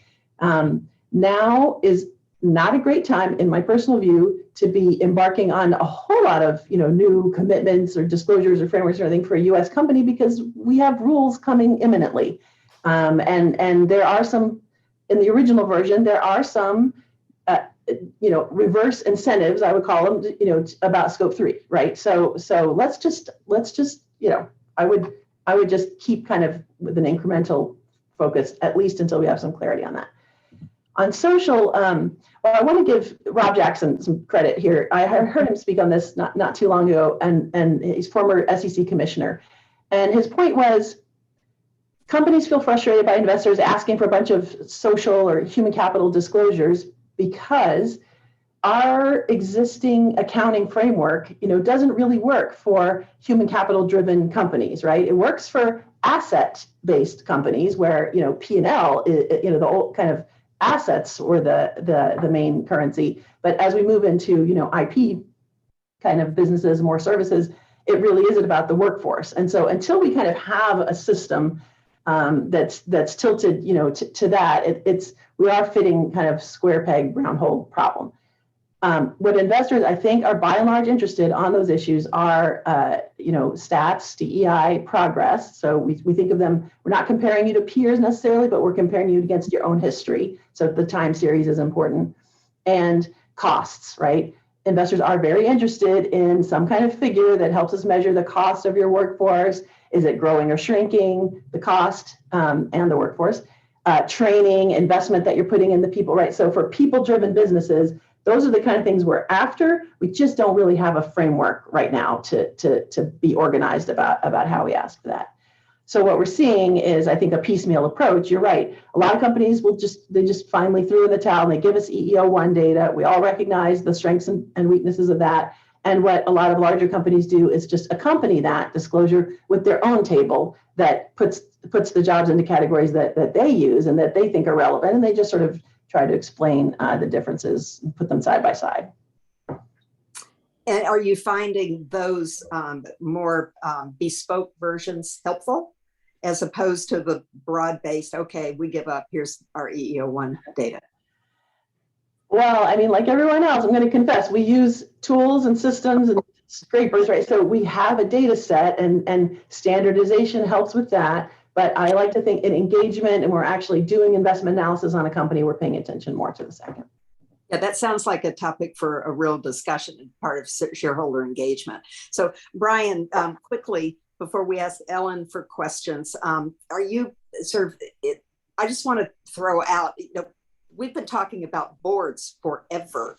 Now is not a great time, in my personal view, to be embarking on a whole lot of new commitments or disclosures or frameworks or anything for a U.S. company, because we have rules coming imminently. And there are some, in the original version, there are some reverse incentives, I would call them, about scope 3, right? So let's just I would just keep kind of with an incremental focus, at least until we have some clarity on that. On social, well, I want to give Rob Jackson some credit here. I heard him speak on this not too long ago, and he's former SEC commissioner. And his point was, companies feel frustrated by investors asking for a bunch of social or human capital disclosures because our existing accounting framework, doesn't really work for human capital driven companies, right? It works for asset based companies where, P&L, the old kind of assets or the main currency. But as we move into, IP kind of businesses, more services, it really isn't about the workforce. And so until we kind of have a system that's tilted, to that, we are fitting kind of square peg, round hole problem. What investors, I think, are by and large interested on those issues are, stats, DEI, progress. So we think of them, we're not comparing you to peers necessarily, but we're comparing you against your own history. So the time series is important. And costs, right? Investors are very interested in some kind of figure that helps us measure the cost of your workforce. Is it growing or shrinking, the cost and the workforce? Training, investment that you're putting in the people, right? So for people-driven businesses, those are the kind of things we're after. We just don't really have a framework right now to be organized about how we ask for that. So what we're seeing is, I think, a piecemeal approach. You're right. A lot of companies they just finally threw in the towel and they give us EEO1 data. We all recognize the strengths and weaknesses of that. And what a lot of larger companies do is just accompany that disclosure with their own table that puts the jobs into categories that they use and that they think are relevant. And they just sort of try to explain the differences and put them side by side. And are you finding those more bespoke versions helpful, as opposed to the broad-based, okay, we give up, here's our EEO1 data? Well, I mean, like everyone else, I'm going to confess, we use tools and systems and scrapers, right? So we have a data set and standardization helps with that. But I like to think in engagement and we're actually doing investment analysis on a company, we're paying attention more to the second. Yeah, that sounds like a topic for a real discussion and part of shareholder engagement. So Brian, quickly, before we ask Ellen for questions, are you sort of, I just want to throw out, we've been talking about boards forever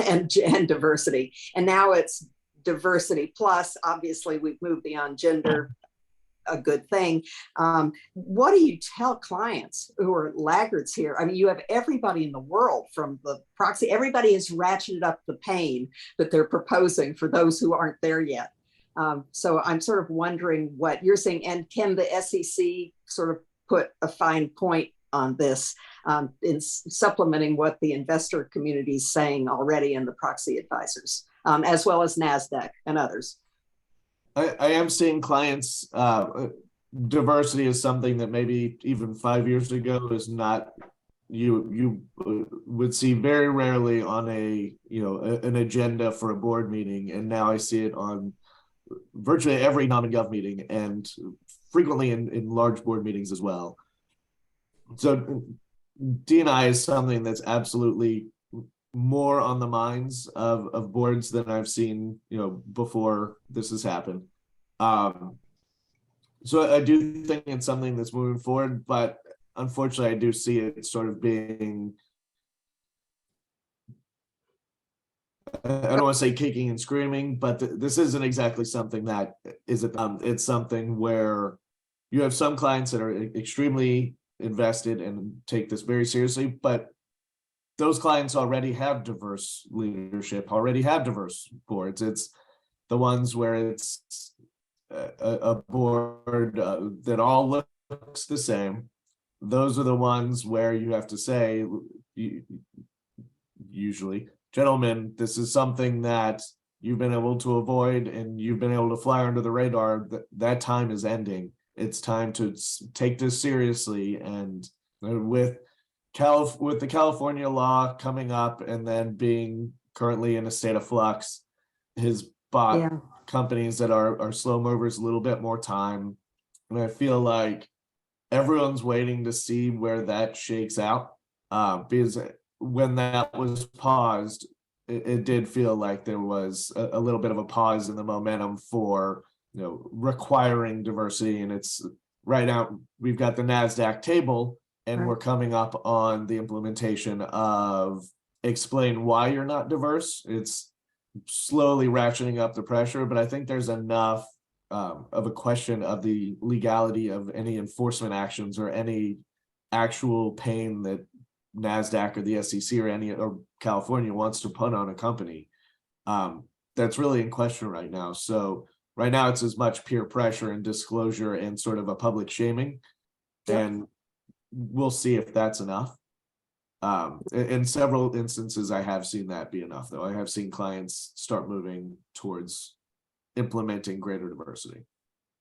and diversity, and now it's diversity plus. Obviously, we've moved beyond gender, a good thing. What do you tell clients who are laggards here? I mean, you have everybody in the world from the proxy, everybody has ratcheted up the pain that they're proposing for those who aren't there yet. So I'm sort of wondering what you're saying, and can the SEC sort of put a fine point on this in supplementing what the investor community is saying already in the proxy advisors, as well as NASDAQ and others? I am seeing clients, diversity is something that maybe even 5 years ago is not, you would see very rarely on an agenda for a board meeting. And now I see it on virtually every non-gov meeting and frequently in large board meetings as well. So D&I is something that's absolutely more on the minds of boards than I've seen, before this has happened. So I do think it's something that's moving forward, but unfortunately, I do see it sort of being, I don't want to say kicking and screaming, but this isn't exactly something that it's something where you have some clients that are extremely invested and take this very seriously, but those clients already have diverse leadership, already have diverse boards. It's the ones where it's a board that all looks the same. Those are the ones where you have to say, usually, gentlemen, this is something that you've been able to avoid and you've been able to fly under the radar. That time is ending. It's time to take this seriously. And with the California law coming up and then being currently in a state of flux, has bought Yeah. companies that are slow movers a little bit more time. And I feel like everyone's waiting to see where that shakes out. Because when that was paused, it did feel like there was a little bit of a pause in the momentum for, requiring diversity. And it's right now we've got the NASDAQ table and Right. we're coming up on the implementation of explain why you're not diverse. It's slowly ratcheting up the pressure, but I think there's enough of a question of the legality of any enforcement actions or any actual pain that NASDAQ or the SEC or California wants to put on a company. That's really in question right now. So right now it's as much peer pressure and disclosure and sort of a public shaming. Yep. And we'll see if that's enough. In several instances, I have seen that be enough, though. I have seen clients start moving towards implementing greater diversity.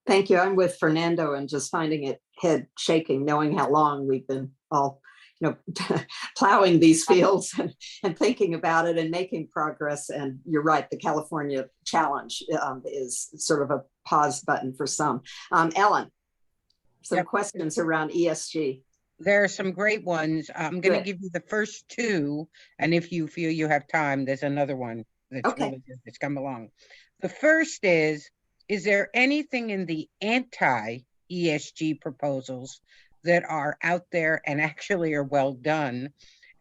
Thank you. I'm with Fernando and just finding it head shaking, knowing how long we've been all, plowing these fields and thinking about it and making progress. And you're right, the California challenge is sort of a pause button for some. Ellen, some Yep. questions around ESG. There are some great ones. I'm going to Good. give you the first two, and if you feel you have time, there's another one that's Okay. really good that's come along. The first is there anything in the anti-ESG proposals that are out there and actually are well done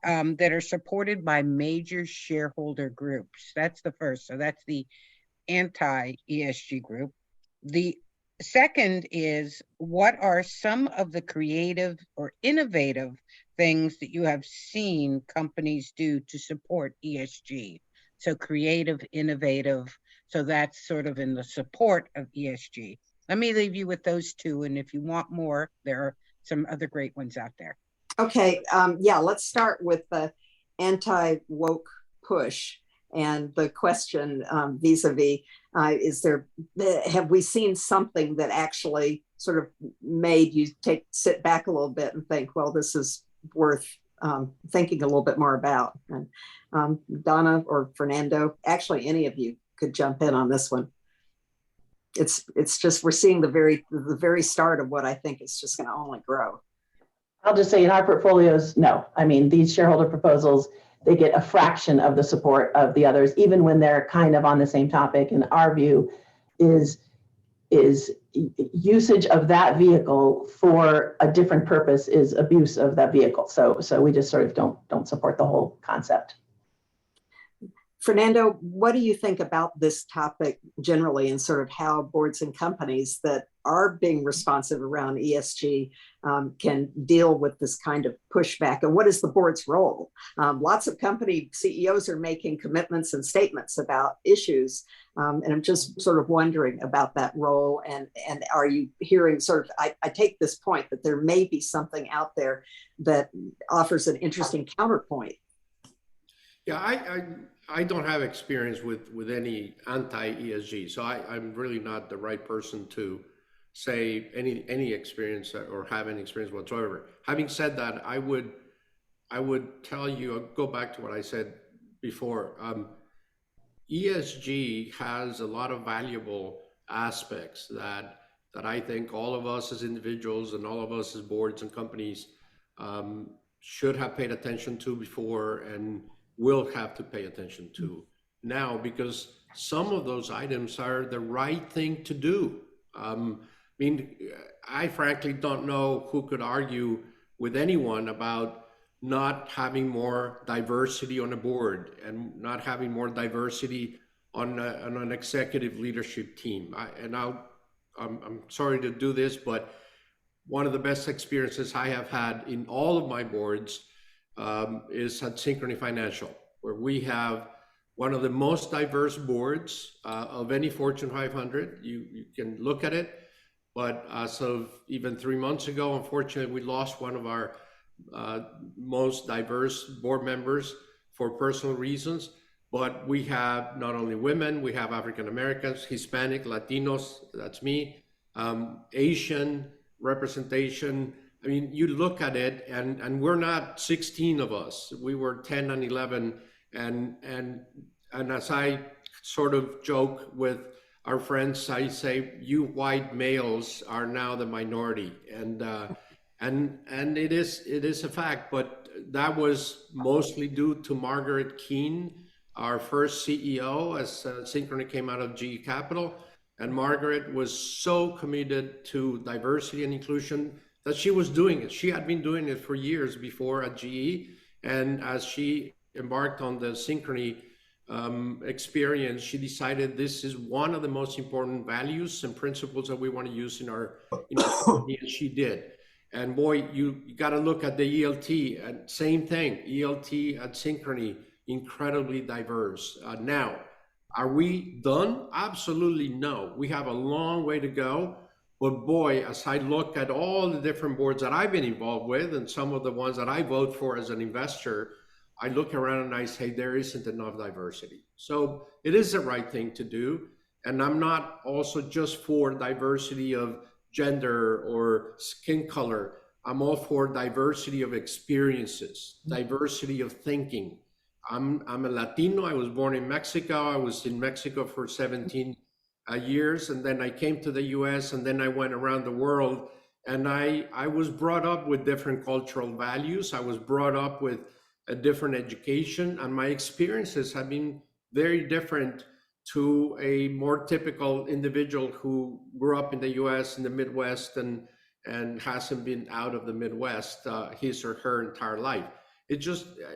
that are supported by major shareholder groups? That's the first. So that's the anti-ESG group. The second is, what are some of the creative or innovative things that you have seen companies do to support ESG? So creative, innovative. So that's sort of in the support of ESG. Let me leave you with those two. And if you want more, there are some other great ones out there. Okay. Let's start with the anti-woke push. And the question vis-a-vis, have we seen something that actually sort of made you sit back a little bit and think, well, this is worth thinking a little bit more about? And Donna or Fernando, actually any of you could jump in on this one. It's just, we're seeing the very start of what I think is just going to only grow. I'll just say in our portfolios, no. I mean, these shareholder proposals, they get a fraction of the support of the others, even when they're kind of on the same topic. And our view is usage of that vehicle for a different purpose is abuse of that vehicle. So we just sort of don't support the whole concept. Fernando, what do you think about this topic generally, and sort of how boards and companies that are being responsive around ESG can deal with this kind of pushback? And what is the board's role? Lots of company CEOs are making commitments and statements about issues. And I'm just sort of wondering about that role. And are you hearing sort of, I take this point that there may be something out there that offers an interesting counterpoint. Yeah, I don't have experience with any anti-ESG, so I'm really not the right person to say any experience or have any experience whatsoever. Having said that, I would tell you, I'll go back to what I said before. ESG has a lot of valuable aspects that I think all of us as individuals and all of us as boards and companies should have paid attention to before and will have to pay attention to now, because some of those items are the right thing to do. mean, I frankly don't know who could argue with anyone about not having more diversity on a board and not having more diversity on an executive leadership team. I'm sorry to do this, but one of the best experiences I have had in all of my boards is at Synchrony Financial, where we have one of the most diverse boards of any Fortune 500. You can look at it, but as of even 3 months ago, unfortunately, we lost one of our most diverse board members for personal reasons. But we have not only women, we have African Americans, Hispanic, Latinos, that's me, Asian representation. I mean, you look at it, and we're not 16 of us. We were 10 and 11, and as I sort of joke with our friends, I say, you white males are now the minority, and it is a fact. But that was mostly due to Margaret Keane, our first CEO, as Synchrony came out of GE Capital. And Margaret was so committed to diversity and inclusion that she was doing it. She had been doing it for years before at GE. And as she embarked on the Synchrony experience, she decided this is one of the most important values and principles that we want to use in our company, and she did. And boy, you got to look at the ELT, and same thing, ELT at Synchrony, incredibly diverse. Now, are we done? Absolutely no. We have a long way to go. But boy, as I look at all the different boards that I've been involved with and some of the ones that I vote for as an investor, I look around and I say, there isn't enough diversity. So it is the right thing to do. And I'm not also just for diversity of gender or skin color. I'm all for diversity of experiences, diversity of thinking. I'm a Latino. I was born in Mexico. I was in Mexico for 17 years, and then I came to the US, and then I went around the world, and I was brought up with different cultural values. I was brought up with a different education, and my experiences have been very different to a more typical individual who grew up in the US in the Midwest and hasn't been out of the Midwest his or her entire life.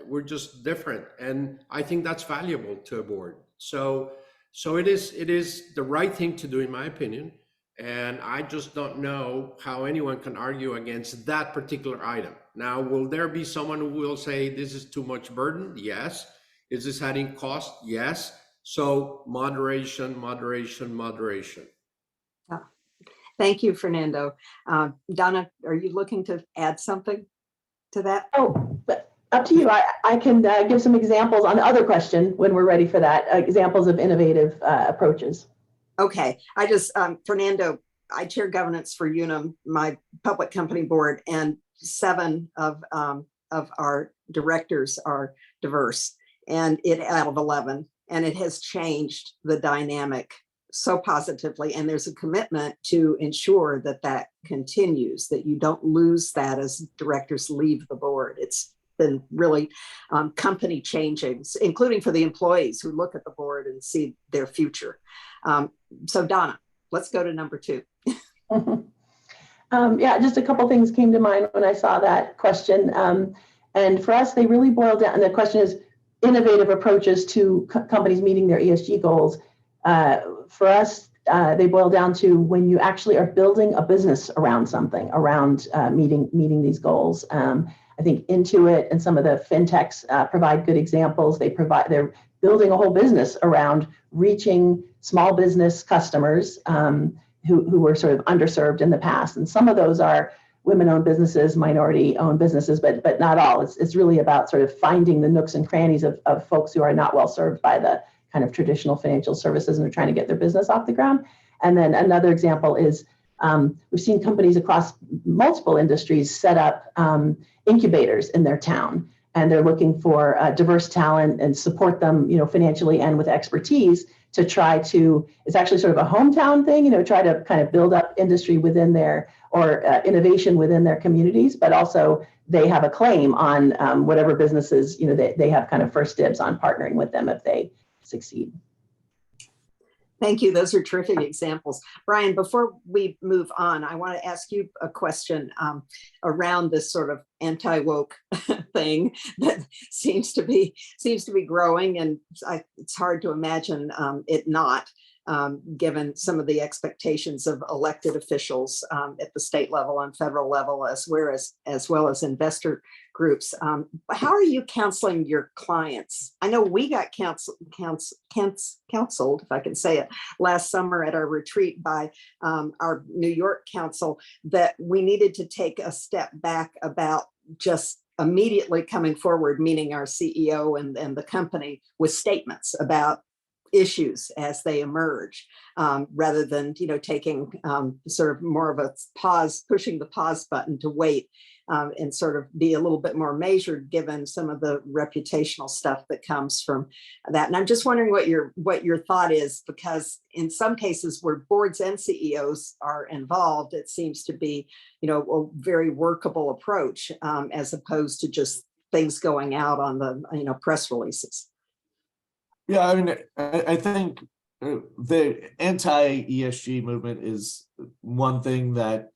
We're just different, and I think that's valuable to a board. So it is the right thing to do, in my opinion, and I just don't know how anyone can argue against that particular item. Now, will there be someone who will say this is too much burden? Yes. Is this adding cost? Yes. So moderation, moderation, moderation. Thank you, Fernando. Donna, are you looking to add something to that? Oh, but up to you. I can give some examples on the other question when we're ready for that, examples of innovative approaches. Okay, Fernando, I chair governance for Unum, my public company board, and 7 of our directors are diverse, and out of 11, and it has changed the dynamic so positively. And there's a commitment to ensure that that continues, that you don't lose that as directors leave the board. It's been really company changing, including for the employees who look at the board and see their future. So Donna, let's go to number 2. Yeah, just a couple things came to mind when I saw that question. And for us, they really boil down, and the question is innovative approaches to companies meeting their ESG goals. For us, they boil down to when you actually are building a business around something, around meeting these goals. I think Intuit and some of the fintechs provide good examples. They're building a whole business around reaching small business customers who were sort of underserved in the past. And some of those are women-owned businesses, minority-owned businesses, but not all. It's really about sort of finding the nooks and crannies of folks who are not well served by the kind of traditional financial services and are trying to get their business off the ground. And then another example is we've seen companies across multiple industries set up incubators in their town, and they're looking for diverse talent and support them, financially and with expertise to try to. It's actually sort of a hometown thing, try to kind of build up industry within their or innovation within their communities, but also they have a claim on whatever businesses, they have kind of first dibs on partnering with them if they succeed. Thank you. Those are terrific examples. Brian, before we move on, I want to ask you a question around this sort of anti-woke thing that seems to be growing, and it's hard to imagine it not, given some of the expectations of elected officials at the state level and federal level, as well as investor groups. How are you counseling your clients? I know we got counseled, if I can say it, last summer at our retreat by our New York counsel, that we needed to take a step back about just immediately coming forward, meaning our CEO and the company, with statements about issues as they emerge, rather than taking sort of more of a pause, pushing the pause button to wait and sort of be a little bit more measured, given some of the reputational stuff that comes from that. And I'm just wondering what your thought is, because in some cases where boards and CEOs are involved, it seems to be a very workable approach, as opposed to just things going out on the press releases. Yeah, I mean, I think the anti-ESG movement is one thing that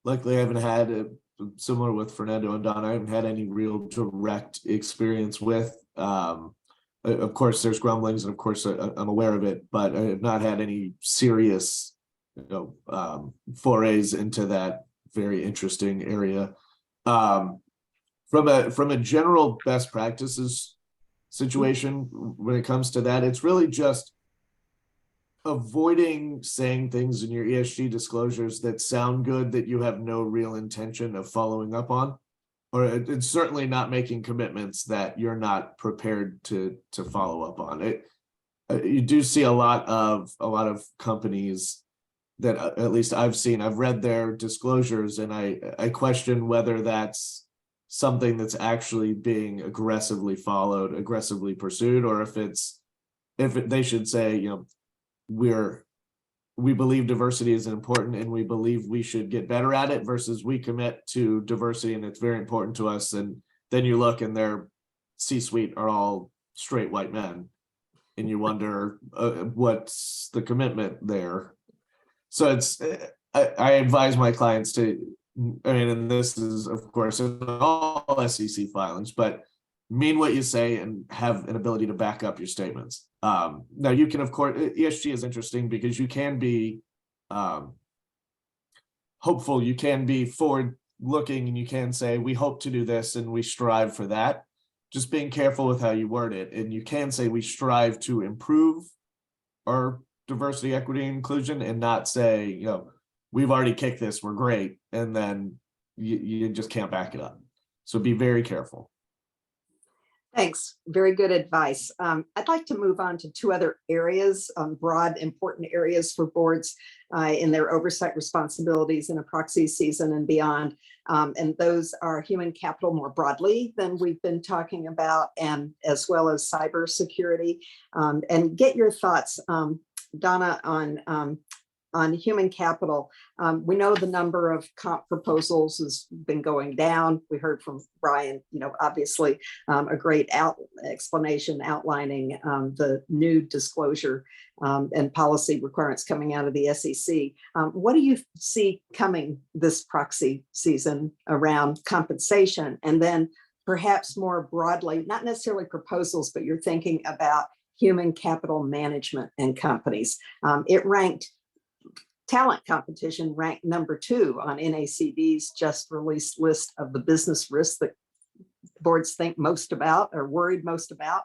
luckily I haven't had, similar with Fernando and Don, I haven't had any real direct experience with. Of course, there's grumblings, and of course, I'm aware of it, but I have not had any serious forays into that very interesting area. From a general best practices situation, when it comes to that, it's really just avoiding saying things in your ESG disclosures that sound good that you have no real intention of following up on, or it's certainly not making commitments that you're not prepared to follow up on. You do see a lot of companies that, at least I've read their disclosures, and I question whether that's something that's actually being aggressively followed, aggressively pursued, or if they should say, we believe diversity is important and we believe we should get better at it, versus we commit to diversity and it's very important to us. And then you look and their C-suite are all straight white men, and you wonder what's the commitment there. So I advise my clients to, and this is, of course, in all SEC filings, but mean what you say and have an ability to back up your statements. Now, you can, of course, ESG is interesting because you can be hopeful, you can be forward-looking, and you can say, we hope to do this and we strive for that. Just being careful with how you word it. And you can say we strive to improve our diversity, equity, and inclusion, and not say, we've already kicked this, we're great, and then you just can't back it up. So be very careful. Thanks. Very good advice. I'd like to move on to two other areas, broad, important areas for boards in their oversight responsibilities in a proxy season and beyond. And those are human capital more broadly than we've been talking about, and as well as cybersecurity. And get your thoughts, Donna, on human capital. We know the number of comp proposals has been going down. We heard from Brian, obviously a great explanation outlining the new disclosure and policy requirements coming out of the SEC. What do you see coming this proxy season around compensation? And then perhaps more broadly, not necessarily proposals, but you're thinking about human capital management in companies. Talent competition ranked number 2 on NACD's just released list of the business risks that boards think most about or worried most about.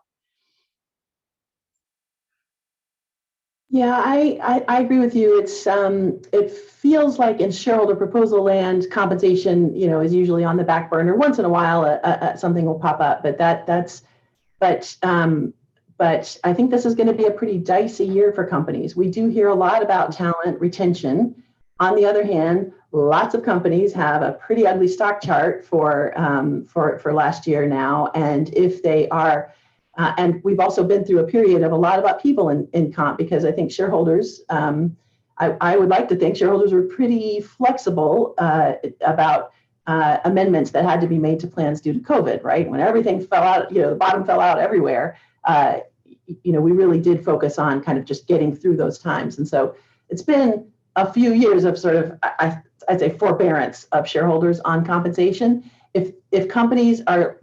Yeah, I agree with you. It feels like in shareholder proposal land, compensation, is usually on the back burner. Once in a while, something will pop up, but I think this is going to be a pretty dicey year for companies. We do hear a lot about talent retention. On the other hand, lots of companies have a pretty ugly stock chart for last year now. And if they are, and we've also been through a period of a lot about people in comp, because I think shareholders, I would like to think shareholders were pretty flexible about amendments that had to be made to plans due to COVID, right? When everything fell out, the bottom fell out everywhere. we really did focus on kind of just getting through those times. And so it's been a few years of sort of, I'd say, forbearance of shareholders on compensation. If companies are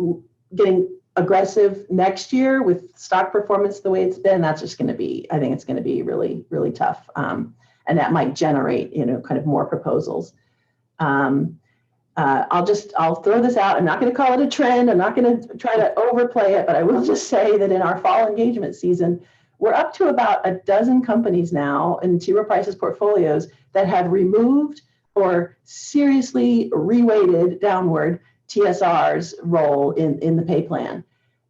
getting aggressive next year with stock performance the way it's been, that's just going to be, I think it's going to be really, really tough. And that might generate, kind of more proposals. I'll throw this out. I'm not going to call it a trend. I'm not going to try to overplay it, but I will just say that in our fall engagement season, we're up to about a dozen companies now in T. Rowe Price's portfolios that have removed or seriously reweighted downward TSR's role in the pay plan.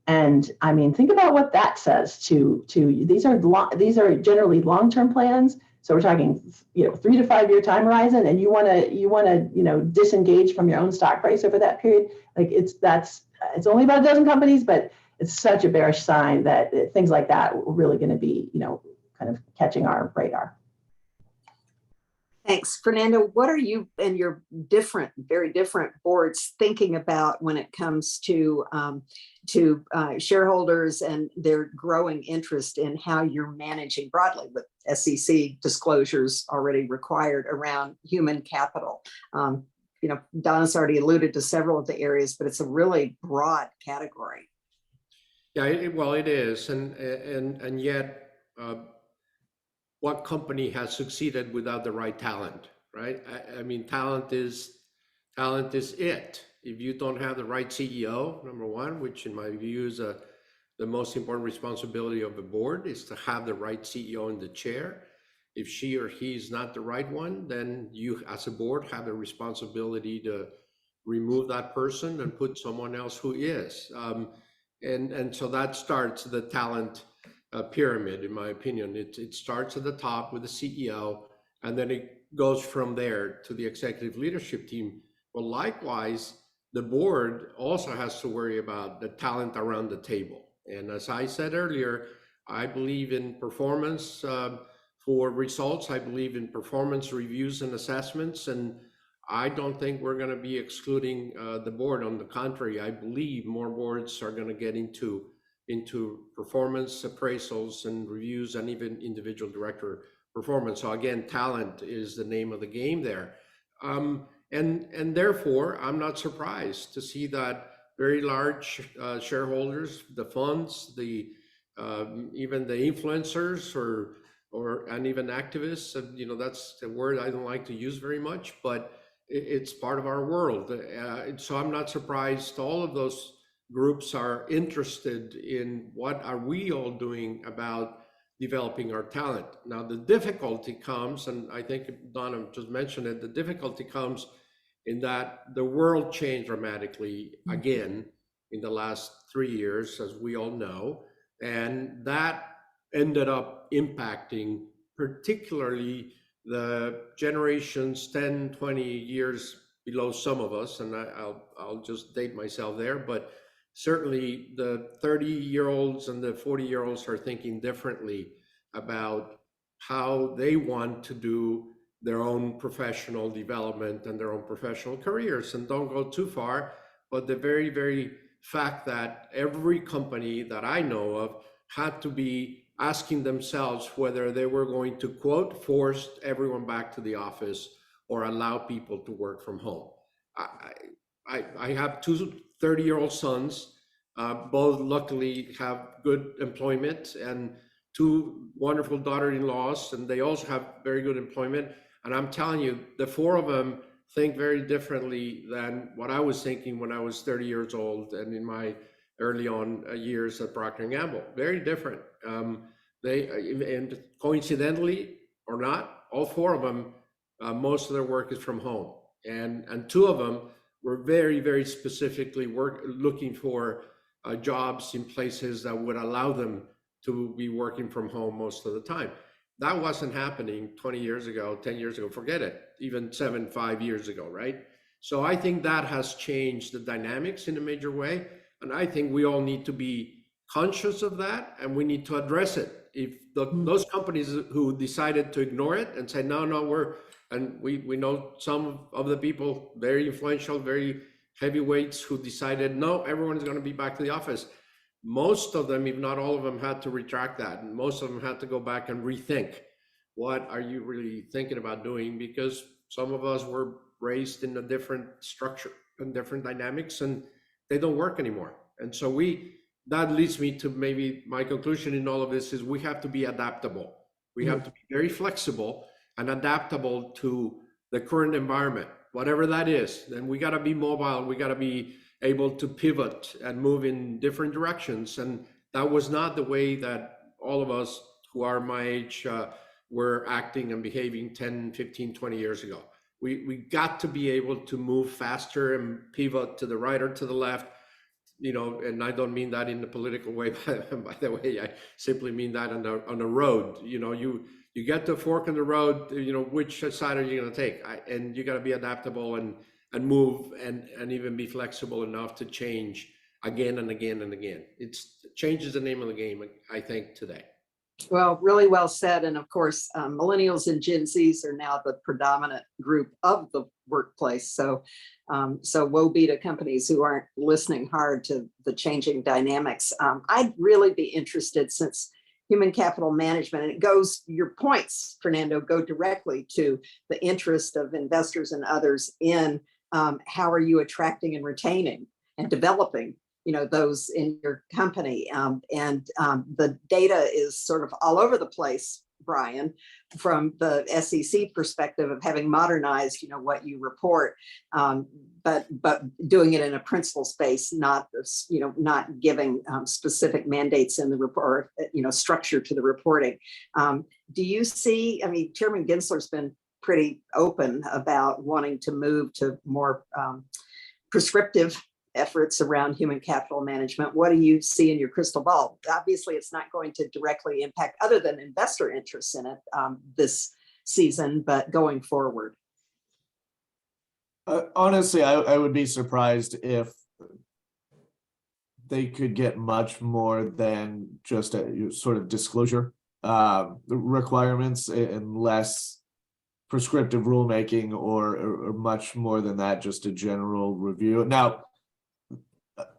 And I mean, think about what that says to these are generally long-term plans. So we're talking, 3 to 5 year time horizon, and you want to, disengage from your own stock price over that period. Like it's only about a dozen companies, but it's such a bearish sign that things like that are really going to be, kind of catching our radar. Thanks. Fernando, what are you and your very different boards thinking about when it comes to shareholders and their growing interest in how you're managing broadly with SEC disclosures already required around human capital? Donna's already alluded to several of the areas, but it's a really broad category. Yeah, it is. And yet, what company has succeeded without the right talent, right? I mean, talent is it. If you don't have the right CEO, number one, which in my view is the most important responsibility of the board, is to have the right CEO in the chair. If she or he is not the right one, then you as a board have the responsibility to remove that person and put someone else who is. And so that starts the talent pyramid, in my opinion. It starts at the top with the CEO, and then it goes from there to the executive leadership team. Well, likewise, the board also has to worry about the talent around the table. And as I said earlier, I believe in performance for results. I believe in performance reviews and assessments, and I don't think we're going to be excluding the board. On the contrary, I believe more boards are going to get into performance appraisals and reviews, and even individual director performance. So again, talent is the name of the game there. And therefore, I'm not surprised to see that very large shareholders, the funds, even the influencers and even activists, that's a word I don't like to use very much, but it's part of our world. So I'm not surprised all of those groups are interested in what are we all doing about developing our talent. Now, the difficulty comes, and I think Donna just mentioned it, the difficulty comes in that the world changed dramatically again in the last 3 years, as we all know, and that ended up impacting particularly the generations 10, 20 years below some of us, and I'll just date myself there, but certainly the 30-year-olds and the 40-year-olds are thinking differently about how they want to do their own professional development and their own professional careers. And don't go too far, but the very, very fact that every company that I know of had to be asking themselves whether they were going to, quote, force everyone back to the office or allow people to work from home. I have two 30-year-old sons, both luckily have good employment, and two wonderful daughter-in-laws, and they also have very good employment. And I'm telling you, the four of them think very differently than what I was thinking when I was 30 years old and in my early on years at Procter & Gamble. Very different. And coincidentally or not, all four of them, most of their work is from home. And two of them were very, very specifically looking for jobs in places that would allow them to be working from home most of the time. That wasn't happening 20 years ago, 10 years ago, forget it, even 5 years ago, right? So I think that has changed the dynamics in a major way. And I think we all need to be conscious of that, and we need to address it. If those companies who decided to ignore it and say, no, we know some of the people, very influential, very heavyweights, who decided, no, everyone's going to be back to the office. most of them, if not all of them, had to retract that. And most of them had to go back and rethink, what are you really thinking about doing? Because some of us were raised in a different structure and different dynamics, and they don't work anymore. And so that leads me to maybe my conclusion in all of this is we have to be adaptable. We have to be very flexible and adaptable to the current environment, whatever that is. Then we got to be mobile. We got to be able to pivot and move in different directions. And that was not the way that all of us who are my age were acting and behaving 10, 15, 20 years ago. We got to be able to move faster and pivot to the right or to the left, and I don't mean that in the political way, by the way. I simply mean that on a road. You get to a fork in the road, which side are you going to take? And you got to be adaptable and move and even be flexible enough to change again and again and again. Change is the name of the game, I think, today. Well, really well said. And of course, millennials and Gen Zs are now the predominant group of the workplace. So woe be to companies who aren't listening hard to the changing dynamics. I'd really be interested, since human capital management, and your points, Fernando, go directly to the interest of investors and others in how are you attracting and retaining and developing those in your company. The data is sort of all over the place, Brian, from the SEC perspective of having modernized, what you report, but doing it in a principle space, not giving specific mandates in the report, structure to the reporting. Do you see, Chairman Gensler's been pretty open about wanting to move to more prescriptive efforts around human capital management. What do you see in your crystal ball? Obviously, it's not going to directly impact other than investor interests in it this season, but going forward. Honestly, I would be surprised if they could get much more than just a sort of disclosure requirements and less prescriptive rulemaking or much more than that, just a general review. Now,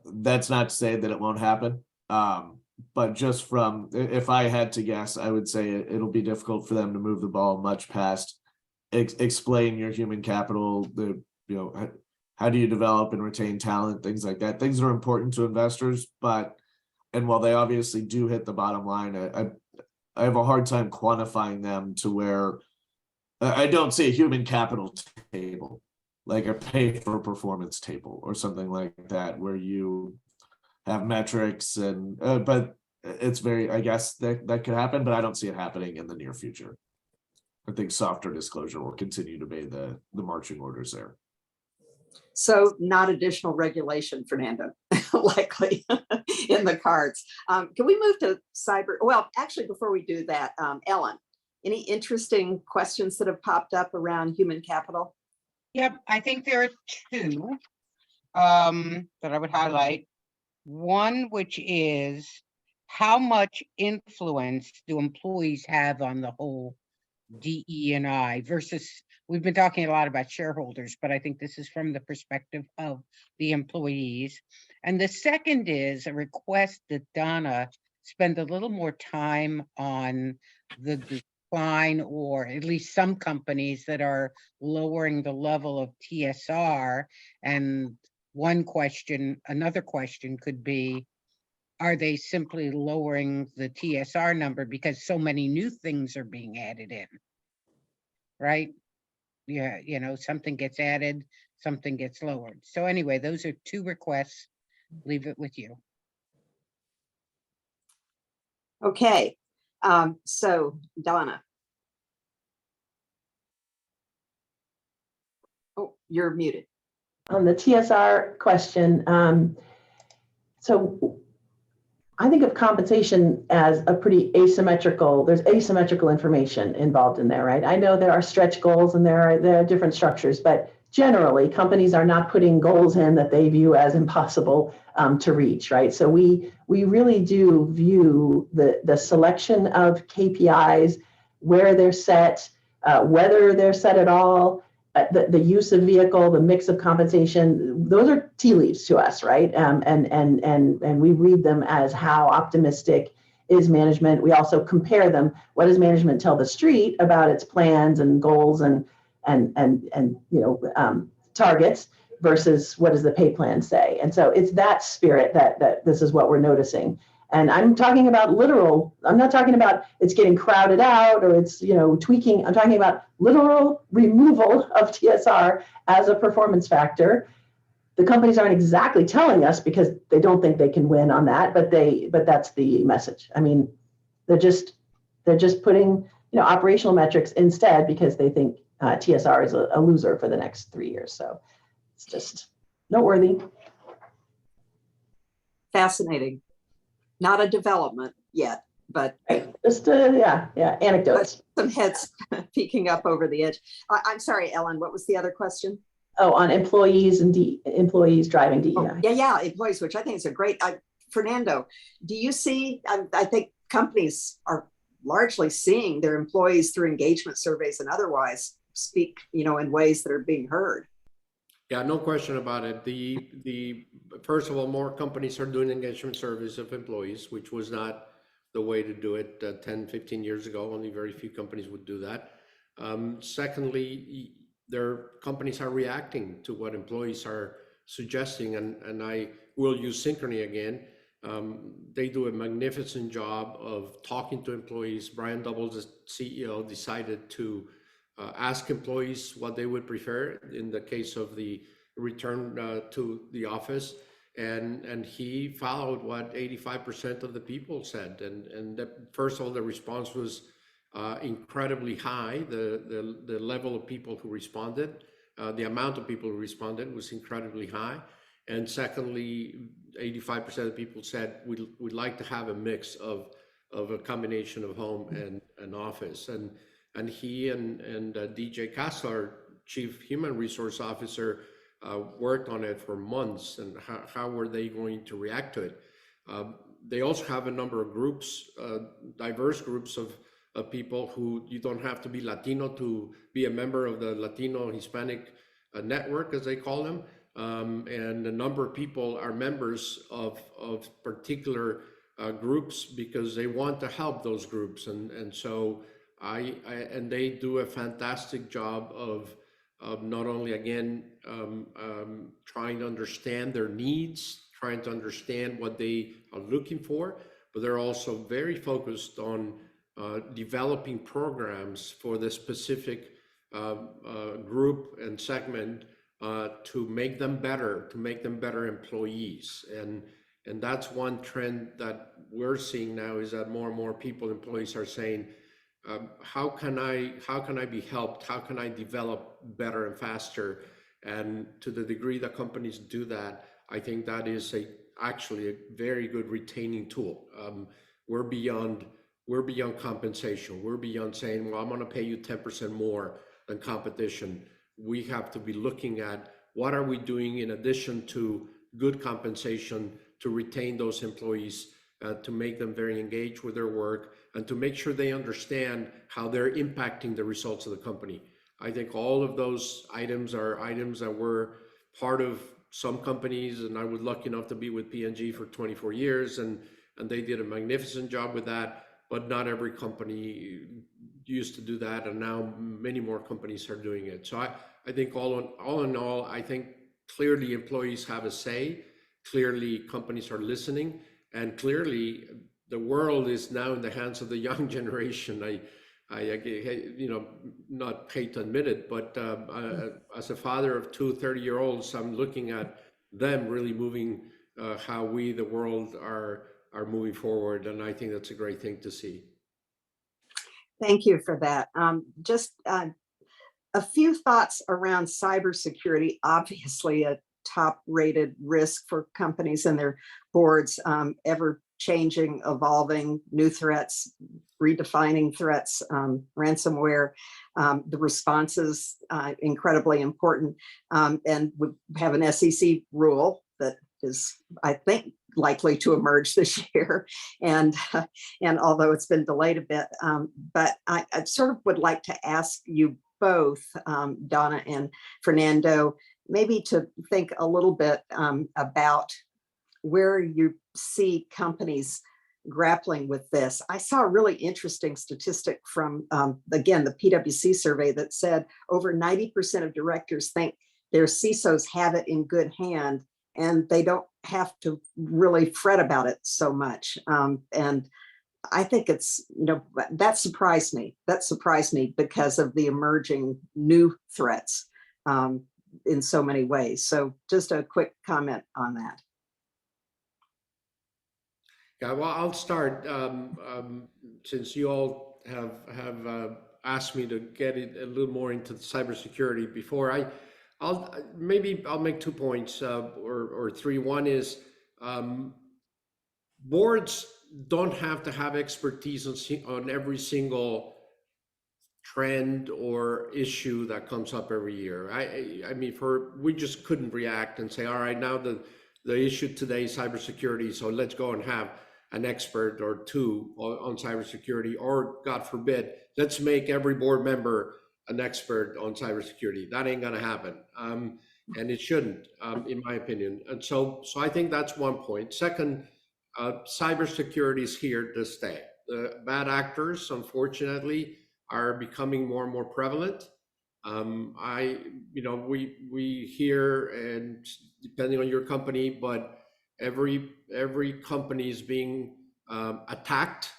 that's not to say that it won't happen, but just from, if I had to guess, I would say it'll be difficult for them to move the ball much past explain your human capital, how do you develop and retain talent, things like that. Things are important to investors, and while they obviously do hit the bottom line, I have a hard time quantifying them to where I don't see a human capital table, like a pay for performance table or something like that, where you have metrics and, but it's I guess that could happen, but I don't see it happening in the near future. I think softer disclosure will continue to be the marching orders there. So not additional regulation, Fernando, likely in the cards. Can we move to cyber? Well, actually, before we do that, Ellen, any interesting questions that have popped up around human capital? Yep, I think there are two that I would highlight. One, which is how much influence do employees have on the whole DE&I versus, we've been talking a lot about shareholders, but I think this is from the perspective of the employees. And the second is a request that Donna spend a little more time on the decline, or at least some companies that are lowering the level of TSR. And another question could be, are they simply lowering the TSR number because so many new things are being added in, right? Yeah, something gets added, something gets lowered. So anyway, those are two requests. Leave it with you. Okay, so Donna. Oh, you're muted. On the TSR question, so I think of compensation as a pretty there's asymmetrical information involved in there, right? I know there are stretch goals and there are different structures, but generally companies are not putting goals in that they view as impossible to reach, right? So we really do view the selection of KPIs, where they're set, whether they're set at all, the use of vehicle, the mix of compensation, those are tea leaves to us, right? And we read them as how optimistic is management. We also compare them. What does management tell the street about its plans and goals and targets versus what does the pay plan say? And so it's that spirit that this is what we're noticing. And I'm talking about literal, I'm not talking about it's getting crowded out or it's, tweaking. I'm talking about literal removal of TSR as a performance factor. The companies aren't exactly telling us because they don't think they can win on that, but that's the message. I mean, they're just putting, operational metrics instead because they think TSR is a loser for the next 3 years. So it's just noteworthy. Fascinating. Not a development yet, but just anecdotes. Some heads peeking up over the edge. I'm sorry, Ellen, what was the other question? Oh, on employees and employees driving DEI. Oh, yeah, employees, which I think is a great. Fernando, do you see? I think companies are largely seeing their employees through engagement surveys and otherwise speak, in ways that are being heard. Yeah, no question about it. The first of all, more companies are doing engagement surveys of employees, which was not the way to do it 10, 15 years ago. Only very few companies would do that. Secondly, their companies are reacting to what employees are suggesting, and I will use Synchrony again. They do a magnificent job of talking to employees. Brian Doubles, the CEO, decided to ask employees what they would prefer in the case of the return to the office, and he followed what 85% of the people said, and first of all, the response was incredibly high. The level of people who responded, the amount of people who responded was incredibly high, and secondly, 85% of the people said we'd like to have a mix of a combination of home and office, and he and DJ Kassler, Chief Human Resource Officer, worked on it for months, and how were they going to react to it? They also have a number of groups, diverse groups of people who you don't have to be Latino to be a member of the Latino Hispanic network, as they call them. And a number of people are members of particular groups because they want to help those groups. And so and they do a fantastic job of not only, again, trying to understand their needs, trying to understand what they are looking for, but they're also very focused on developing programs for the specific group and segment to make them better employees. And that's one trend that we're seeing now, is that more and more employees are saying, how can I be helped? How can I develop better and faster? And to the degree that companies do that, I think that is actually a very good retaining tool. We're beyond compensation. We're beyond saying, well, I'm going to pay you 10% more than competition. We have to be looking at what are we doing in addition to good compensation to retain those employees, to make them very engaged with their work, and to make sure they understand how they're impacting the results of the company. I think all of those items are items that were part of some companies, and I was lucky enough to be with P&G for 24 years, and they did a magnificent job with that, but not every company used to do that, and now many more companies are doing it. So I think all in all, I think clearly employees have a say, clearly companies are listening, and clearly the world is now in the hands of the young generation. I not hate to admit it, but as a father of two 30-year-olds, I'm looking at them really moving how we, the world, are moving forward, and I think that's a great thing to see. Thank you for that. Just a few thoughts around cybersecurity. Obviously, a top-rated risk for companies and their boards. Ever-changing, evolving, new threats, redefining threats, ransomware. The responses incredibly important, and we have an SEC rule that is, I think, likely to emerge this year, and although it's been delayed a bit, but I sort of would like to ask you both, Donna and Fernando, maybe to think a little bit about where you see companies grappling with this. I saw a really interesting statistic from, again, the PwC survey that said over 90% of directors think their CISOs have it in good hand and they don't have to really fret about it so much. And I think it's, that surprised me. That surprised me because of the emerging new threats in so many ways. So just a quick comment on that. Yeah, well, I'll start since you all have asked me to get it a little more into the cybersecurity before. I'll make 2 points or 3. One is boards don't have to have expertise on every single trend or issue that comes up every year. I mean, we just couldn't react and say, all right, now the issue today is cybersecurity, so let's go and have an expert or 2 on cybersecurity, or God forbid, let's make every board member an expert on cybersecurity. That ain't gonna happen, and it shouldn't, in my opinion. And so I think that's one point. Second, cybersecurity is here to stay. The bad actors, unfortunately, are becoming more and more prevalent. We hear, and depending on your company, but every company is being attacked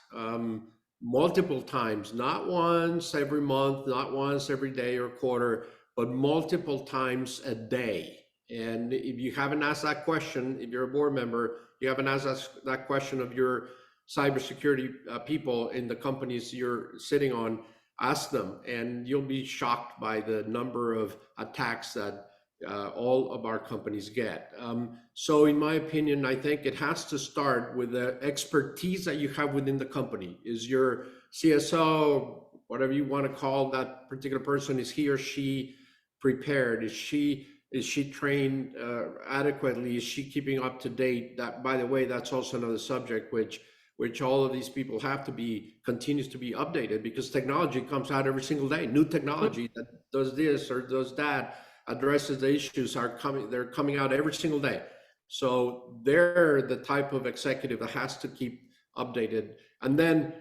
multiple times, not once every month, not once every day or quarter, but multiple times a day. And if you haven't asked that question, if you're a board member, you haven't asked that question of your cybersecurity people in the companies you're sitting on, ask them, and you'll be shocked by the number of attacks that all of our companies get. So in my opinion, I think it has to start with the expertise that you have within the company. Is your CSO, whatever you want to call that particular person, is he or she prepared? Is she trained adequately? Is she keeping up to date? That, by the way, that's also another subject which all of these people have to be, continues to be updated, because technology comes out every single day. New technology that does this or does that, addresses the issues they're coming out every single day. So they're the type of executive that has to keep updated. And then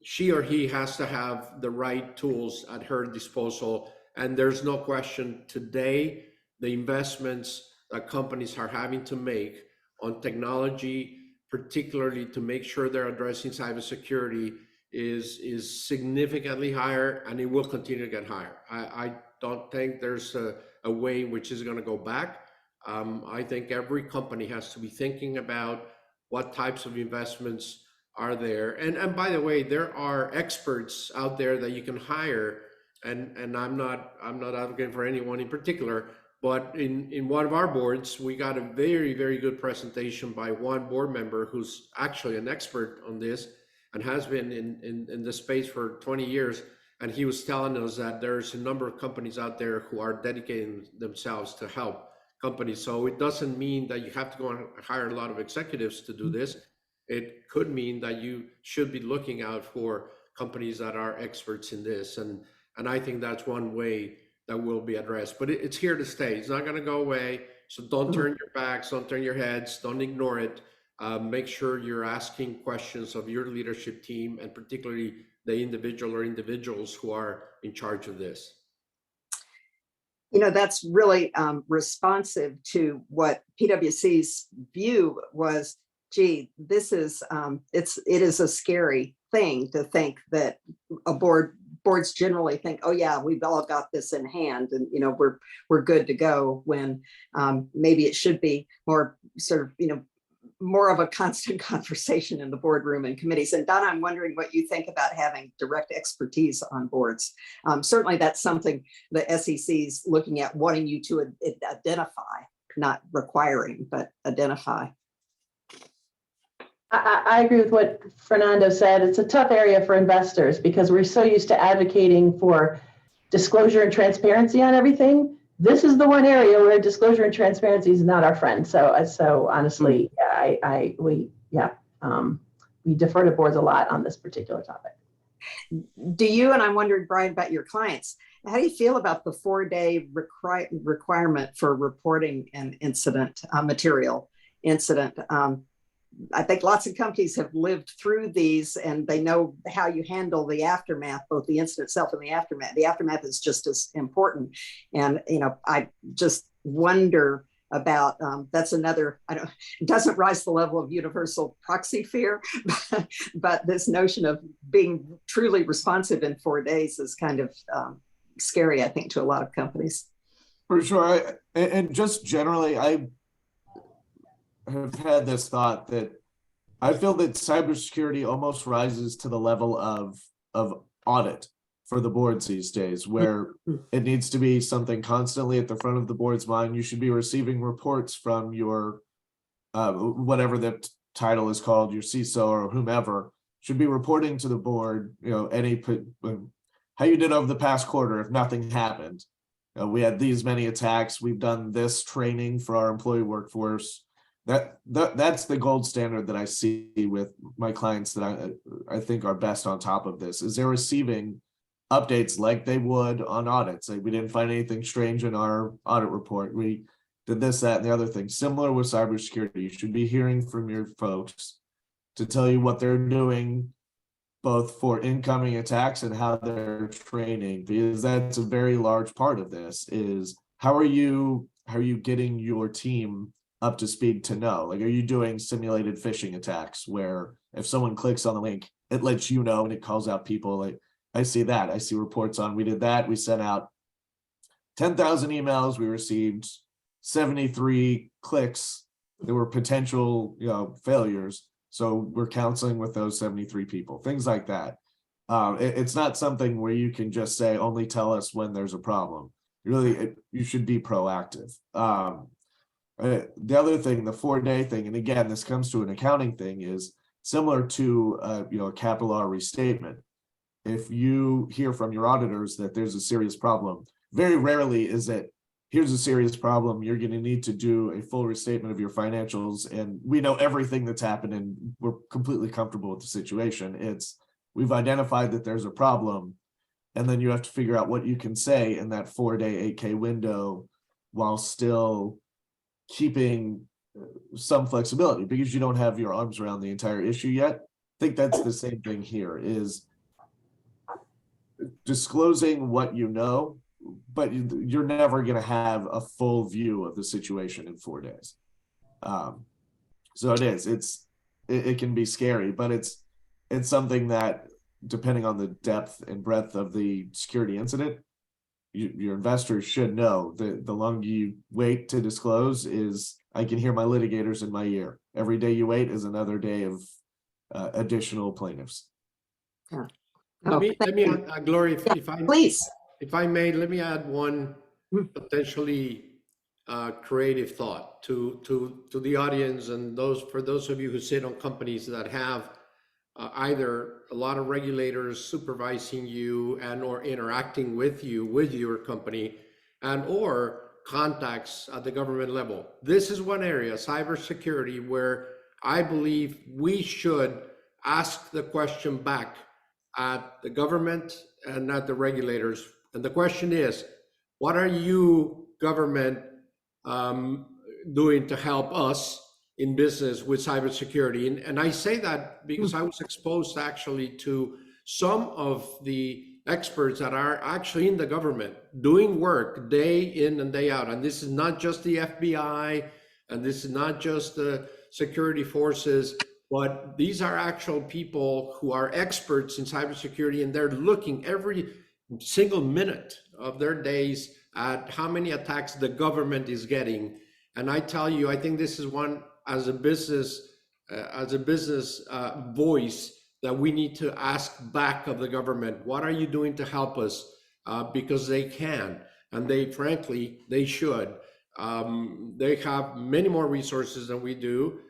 she or he has to have the right tools at her disposal. And there's no question today, the investments that companies are having to make on technology, particularly to make sure they're addressing cybersecurity, is significantly higher, and it will continue to get higher. I don't think there's a way in which is going to go back. I think every company has to be thinking about what types of investments are there. And by the way, there are experts out there that you can hire, and I'm not advocating for anyone in particular, but in one of our boards, we got a very, very good presentation by one board member who's actually an expert on this and has been in this space for 20 years. And he was telling us that there's a number of companies out there who are dedicating themselves to help companies. So it doesn't mean that you have to go and hire a lot of executives to do this. It could mean that you should be looking out for companies that are experts in this. And I think that's one way that will be addressed, but it's here to stay. It's not going to go away. So don't turn your backs, don't turn your heads, don't ignore it. Make sure you're asking questions of your leadership team, and particularly the individual or individuals who are in charge of this. That's really responsive to what PwC's view was. Gee, this is it is a scary thing to think that boards generally think, oh yeah, we've all got this in hand, and we're good to go, when maybe it should be more sort of more of a constant conversation in the boardroom and committees. And Donna, I'm wondering what you think about having direct expertise on boards. Certainly that's something the SEC's looking at, wanting you to identify, not requiring, but identify. I agree with what Fernando said. It's a tough area for investors because we're so used to advocating for disclosure and transparency on everything. This is the one area where disclosure and transparency is not our friend. So honestly, we defer to boards a lot on this particular topic. Do you, and I'm wondering, Brian, about your clients, How do you feel about the 4-day requirement for reporting an incident, material incident? I think lots of companies have lived through these and they know how you handle the aftermath, both the incident itself and the aftermath. The aftermath is just as important. And, I just wonder about, that's another, it doesn't rise to the level of universal proxy fear, but this notion of being truly responsive in 4 days is kind of scary, I think, to a lot of companies. For sure. And just generally, I have had this thought that I feel that cybersecurity almost rises to the level of audit for the boards these days, where it needs to be something constantly at the front of the board's mind. You should be receiving reports from your, whatever the title is called, your CISO or whomever, should be reporting to the board, how you did over the past quarter if nothing happened. We had these many attacks. We've done this training for our employee workforce. That's the gold standard that I see with my clients that I think are best on top of this, is they're receiving updates like they would on audits. Like, we didn't find anything strange in our audit report. We did this, that, and the other thing. Similar with cybersecurity, you should be hearing from your folks to tell you what they're doing, both for incoming attacks and how they're training, because that's a very large part of this. Is how are you getting your team up to speed to know? Like, are you doing simulated phishing attacks where if someone clicks on the link, it lets you know and it calls out people? Like, I see that. I see reports on, we did that. We sent out 10,000 emails. We received 73 clicks. There were potential, failures. So we're counseling with those 73 people, things like that. It's not something where you can just say, only tell us when there's a problem. You should be proactive. The other thing, the 4-day thing, and again, this comes to an accounting thing, is similar to a capital R restatement. If you hear from your auditors that there's a serious problem, very rarely is it, here's a serious problem, you're going to need to do a full restatement of your financials, and we know everything that's happened and we're completely comfortable with the situation. It's, we've identified that there's a problem, and then you have to figure out what you can say in that 4-day 8K window while still keeping some flexibility, because you don't have your arms around the entire issue yet. I think that's the same thing here, is disclosing what you know, but you're never going to have a full view of the situation in 4 days. So it can be scary, but it's something that, depending on the depth and breadth of the security incident, your investors should know. The longer you wait to disclose, is, I can hear my litigators in my ear. Every day you wait is another day of additional plaintiffs. Yeah. Let me add, Gloria, if I may, let me add one potentially creative thought to the audience, and for those of you who sit on companies that have either a lot of regulators supervising you and or interacting with you, with your company, and or contacts at the government level. This is one area, cybersecurity, where I believe we should ask the question back at the government and at the regulators. And the question is, what are you, government, doing to help us in business with cybersecurity? And I say that because I was exposed actually to some of the experts that are actually in the government doing work day in and day out. And this is not just the FBI, and this is not just the security forces, but these are actual people who are experts in cybersecurity, and they're looking every single minute of their days at how many attacks the government is getting. And I tell you, I think this is one, as a business voice, that we need to ask back of the government. What are you doing to help us? Because they can, and they, frankly, they should. They have many more resources than we do,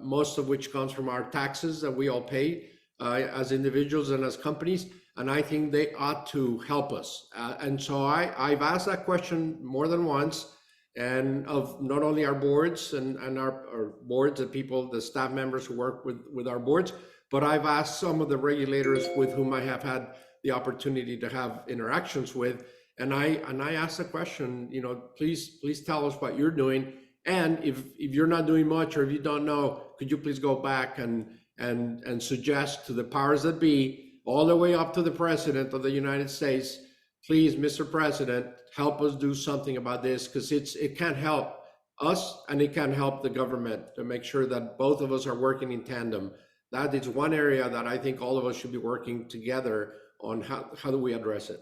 most of which comes from our taxes that we all pay as individuals and as companies. And I think they ought to help us. And so I've asked that question more than once, and of not only our boards and our boards, the staff members who work with our boards, but I've asked some of the regulators with whom I have had the opportunity to have interactions with. And I asked the question, please tell us what you're doing. And if you're not doing much, or if you don't know, could you please go back and suggest to the powers that be, all the way up to the President of the United States, please, Mr. President, help us do something about this, because it can't help us and it can help the government to make sure that both of us are working in tandem. That is one area that I think all of us should be working together on. How do we address it?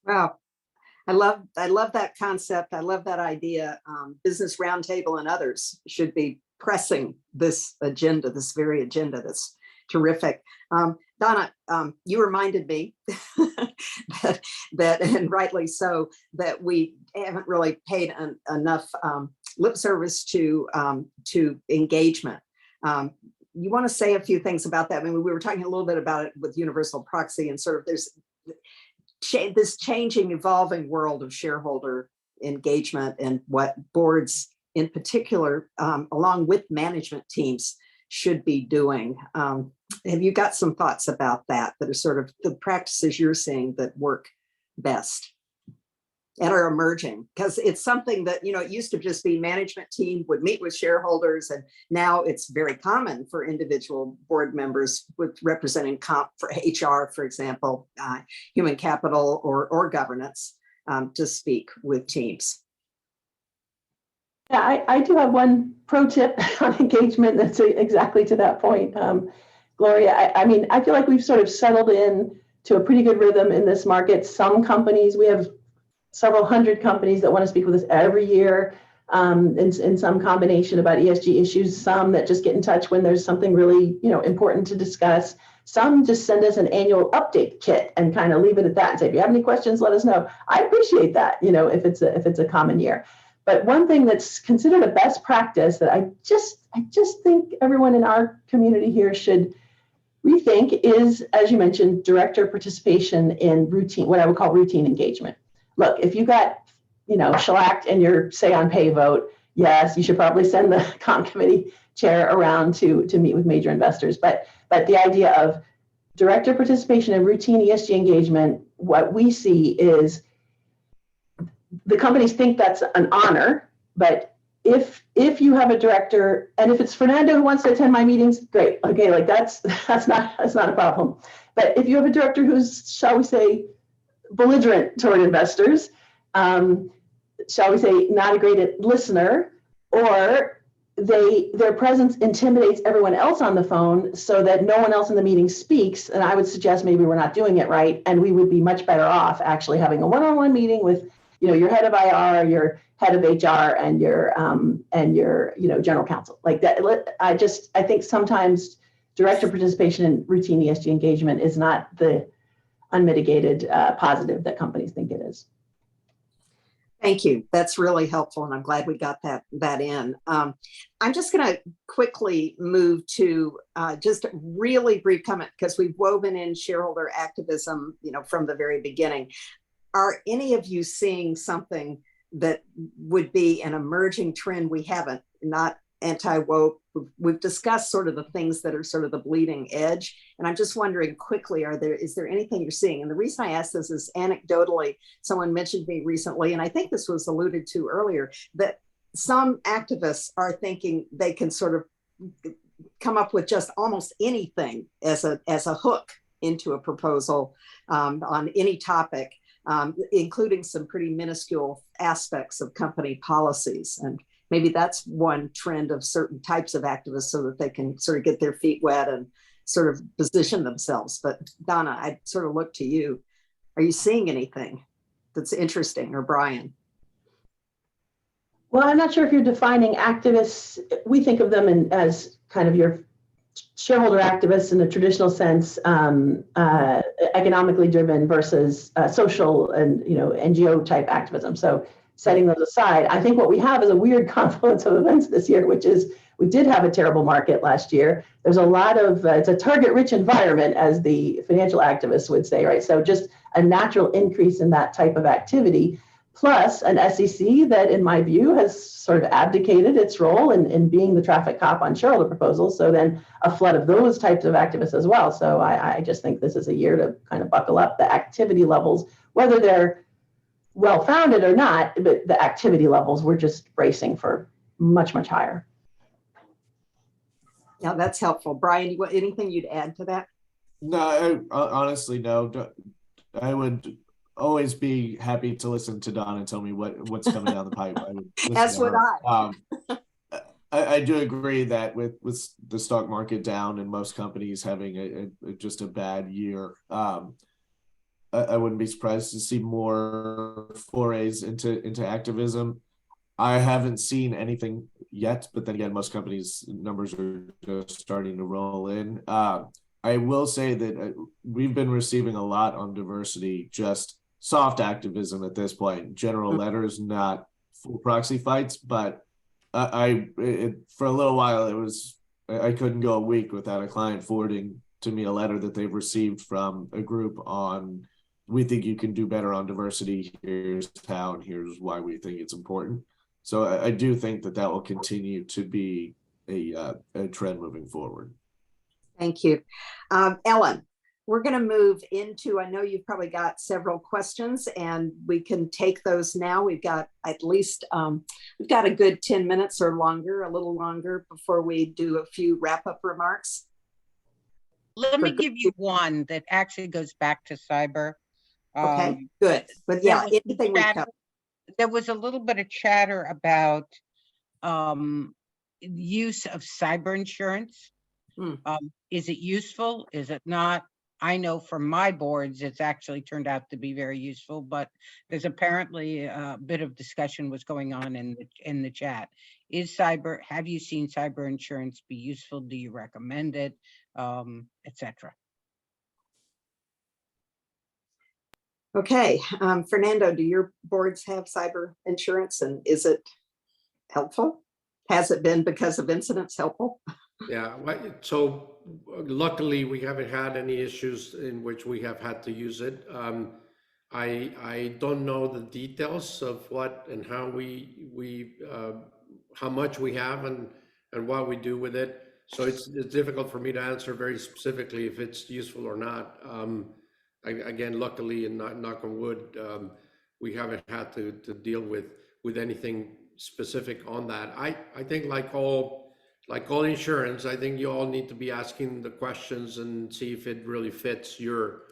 Wow. I love that concept. I love that idea. Business Roundtable and others should be pressing this agenda, this very agenda. That's terrific. Donna, you reminded me that, and rightly so, that we haven't really paid enough lip service to engagement. You want to say a few things about that? I mean, we were talking a little bit about it with universal proxy, and sort of there's this changing, evolving world of shareholder engagement, and what boards in particular, along with management teams, should be doing. Have you got some thoughts about that are sort of the practices you're seeing that work best and are emerging? Because it's something that, it used to just be management team would meet with shareholders, and now it's very common for individual board members with representing comp for HR, for example, human capital or governance, to speak with teams. Yeah, I do have one pro tip on engagement that's exactly to that point. Gloria, I mean, I feel like we've sort of settled in to a pretty good rhythm in this market. Some companies, we have several hundred companies that want to speak with us every year in some combination about ESG issues, some that just get in touch when there's something really, important to discuss. Some just send us an annual update kit and kind of leave it at that and say, if you have any questions, let us know. I appreciate that, if it's a common year. But one thing that's considered a best practice that I just think everyone in our community here should rethink is, as you mentioned, director participation in routine, what I would call routine engagement. Look, if you got, shellacked in your say on pay vote, yes, you should probably send the comp committee chair around to meet with major investors. But the idea of director participation in routine ESG engagement, what we see is the companies think that's an honor, but if you have a director, and if it's Fernando who wants to attend my meetings, great. Okay, like that's not a problem. But if you have a director who's, shall we say, belligerent toward investors, shall we say, not a great listener, or their presence intimidates everyone else on the phone so that no one else in the meeting speaks, and I would suggest maybe we're not doing it right, and we would be much better off actually having a one-on-one meeting with your head of IR, your head of HR, and your general counsel. Like that, I think sometimes director participation in routine ESG engagement is not the unmitigated positive that companies think it is. Thank you. That's really helpful, and I'm glad we got that in. I'm just going to quickly move to just a really brief comment, because we've woven in shareholder activism, from the very beginning. Are any of you seeing something that would be an emerging trend we haven't, not anti-woke? We've discussed sort of the things that are sort of the bleeding edge. And I'm just wondering quickly, is there anything you're seeing? And the reason I ask this is anecdotally, someone mentioned me recently, and I think this was alluded to earlier, that some activists are thinking they can sort of come up with just almost anything as a hook into a proposal on any topic, including some pretty minuscule aspects of company policies. And maybe that's one trend of certain types of activists, so that they can sort of get their feet wet and sort of position themselves. But Donna, I'd sort of look to you. Are you seeing anything that's interesting, or Brian? Well, I'm not sure if you're defining activists. We think of them as kind of your shareholder activists in the traditional sense, economically driven versus social and NGO type activism. So setting those aside, I think what we have is a weird confluence of events this year, which is we did have a terrible market last year. There's a lot of, it's a target-rich environment, as the financial activists would say, right? So just a natural increase in that type of activity, plus an SEC that, in my view, has sort of abdicated its role in being the traffic cop on shareholder proposals. So then a flood of those types of activists as well. So I just think this is a year to kind of buckle up. The activity levels, whether they're well-founded or not, but the activity levels were just racing for much, much higher. Yeah, that's helpful. Brian, anything you'd add to that? No, honestly, no. I would always be happy to listen to Donna tell me what's coming down the pipe. I would listen As to would her. I do agree that with the stock market down and most companies having just a bad year, I wouldn't be surprised to see more forays into activism. I haven't seen anything yet, but then again, most companies' numbers are just starting to roll in. I will say that we've been receiving a lot on diversity, just soft activism at this point, general letters, not full proxy fights, but for a little while, I couldn't go a week without a client forwarding to me a letter that they've received from a group on, we think you can do better on diversity. Here's how, and here's why we think it's important. So I do think that will continue to be a trend moving forward. Thank you. Ellen, we're going to move into, I know you've probably got several questions and we can take those now. We've got at least, we've got a good 10 minutes or longer, a little longer before we do a few wrap-up remarks. Let me give you one that actually goes back to cyber. Okay, good. But yeah, anything we cover. There was a little bit of chatter about use of cyber insurance. Is it useful? Is it not? I know from my boards, it's actually turned out to be very useful, but there's apparently a bit of discussion was going on in the chat. Have you seen cyber insurance be useful? Do you recommend it? Etc. Okay, Fernando, do your boards have cyber insurance and is it helpful? Has it been, because of incidents, helpful? Yeah, so luckily we haven't had any issues in which we have had to use it. I don't know the details of what and how how much we have and what we do with it. So it's difficult for me to answer very specifically if it's useful or not. Again, luckily, and knock on wood, we haven't had to deal with anything specific on that. I think like all insurance, I think you all need to be asking the questions and see if it really fits your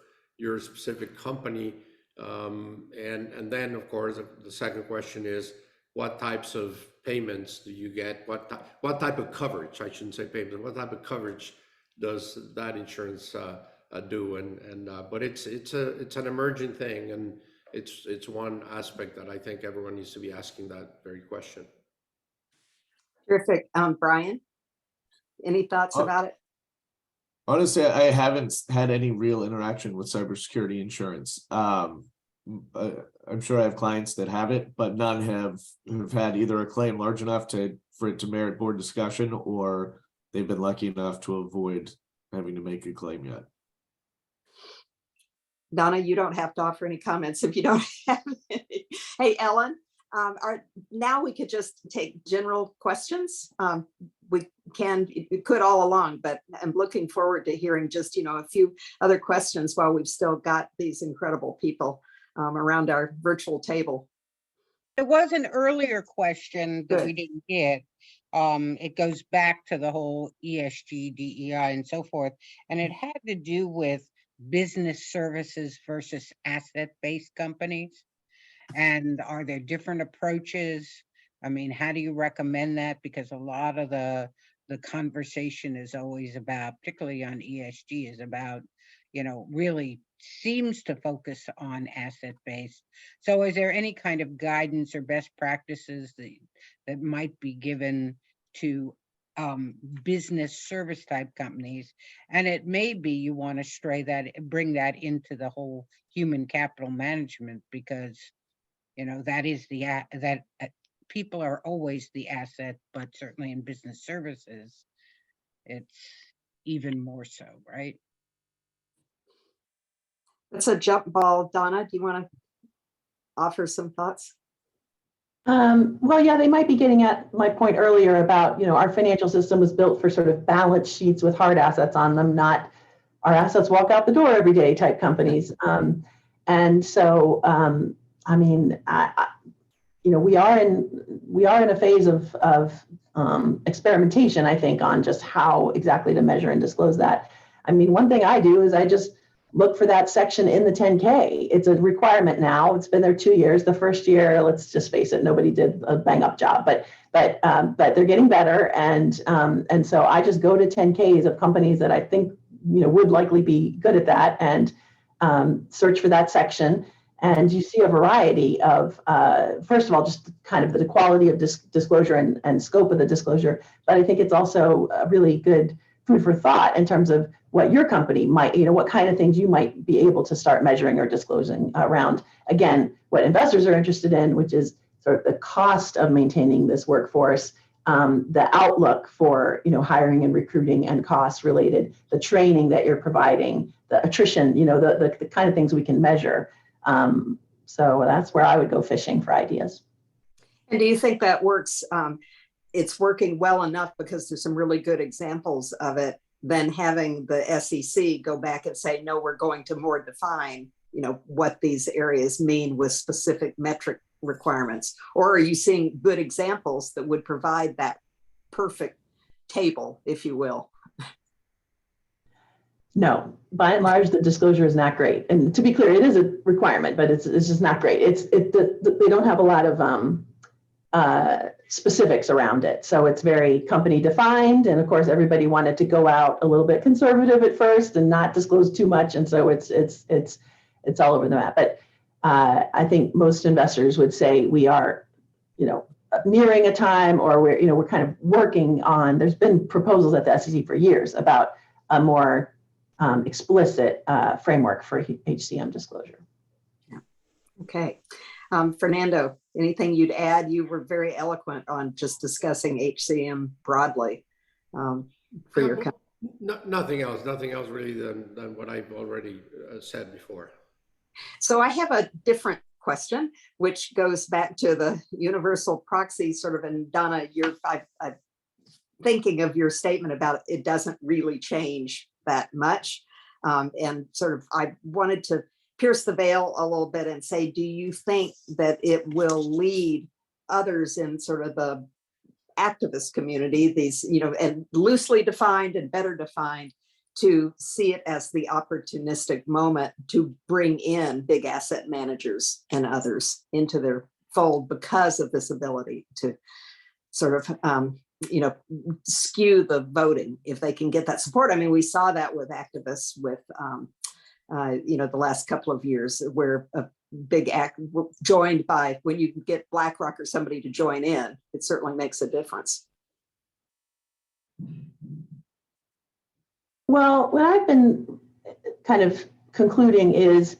specific company. And then of course the second question is, what types of payments do you get? What type of coverage? I shouldn't say payments. What type of coverage does that insurance do? But it's an emerging thing, and it's one aspect that I think everyone needs to be asking that very question. Terrific. Brian, any thoughts about it? Honestly, I haven't had any real interaction with cybersecurity insurance. I'm sure I have clients that have it, but none have had either a claim large enough for it to merit board discussion, or they've been lucky enough to avoid having to make a claim yet. Donna, you don't have to offer any comments if you don't have any. Hey, Ellen, now we could just take general questions. We could all along, but I'm looking forward to hearing just, a few other questions while we've still got these incredible people around our virtual table. There was an earlier question that we didn't get. It goes back to the whole ESG, DEI, and so forth, and it had to do with business services versus asset-based companies. And are there different approaches? I mean, how do you recommend that? Because a lot of the conversation is always about, particularly on ESG, is about, really seems to focus on asset-based. So is there any kind of guidance or best practices that might be given to business service type companies? And it may be you want to bring that into the whole human capital management, because that is that people are always the asset, but certainly in business services it's even more so, right? That's a jump ball. Donna, do you want to offer some thoughts? Well, yeah, they might be getting at my point earlier about, our financial system was built for sort of balance sheets with hard assets on them, not our assets walk out the door every day type companies. And so I mean, we are in a phase of experimentation, I think, on just how exactly to measure and disclose that. I mean, one thing I do is I just look for that section in the 10K. It's a requirement now. It's been there 2 years. The first year, let's just face it, nobody did a bang up job, but they're getting better. And so I just go to 10Ks of companies that I think, would likely be good at that, and search for that section. And you see a variety of, first of all, just kind of the quality of disclosure and scope of the disclosure. But I think it's also a really good food for thought in terms of what your company might, what kind of things you might be able to start measuring or disclosing around, again, what investors are interested in, which is sort of the cost of maintaining this workforce, the outlook for, hiring and recruiting and costs related, the training that you're providing, the attrition, the kind of things we can measure. So that's where I would go fishing for ideas. And do you think that works? It's working well enough because there's some really good examples of it, than having the SEC go back and say, no, we're going to more define, what these areas mean with specific metric requirements? Or are you seeing good examples that would provide that perfect table, if you will? No, by and large, the disclosure is not great. And to be clear, it is a requirement, but it's just not great. They don't have a lot of specifics around it. So it's very company defined. And of course, everybody wanted to go out a little bit conservative at first and not disclose too much. And so it's all over the map. But I think most investors would say we are, nearing a time, or we're kind of working on, there's been proposals at the SEC for years about a more explicit framework for HCM disclosure. Yeah. Okay. Fernando, anything you'd add? You were very eloquent on just discussing HCM broadly for your company. Nothing else really than what I've already said before. So I have a different question, which goes back to the universal proxy sort of, and Donna, I'm thinking of your statement about it doesn't really change that much. And sort of, I wanted to pierce the veil a little bit and say, do you think that it will lead others in sort of the activist community, these, and loosely defined and better defined, to see it as the opportunistic moment to bring in big asset managers and others into their fold because of this ability to sort of, skew the voting if they can get that support? I mean, we saw that with activists with, the last couple of years, where a big act joined by, when you get BlackRock or somebody to join in, it certainly makes a difference. Well, what I've been kind of concluding is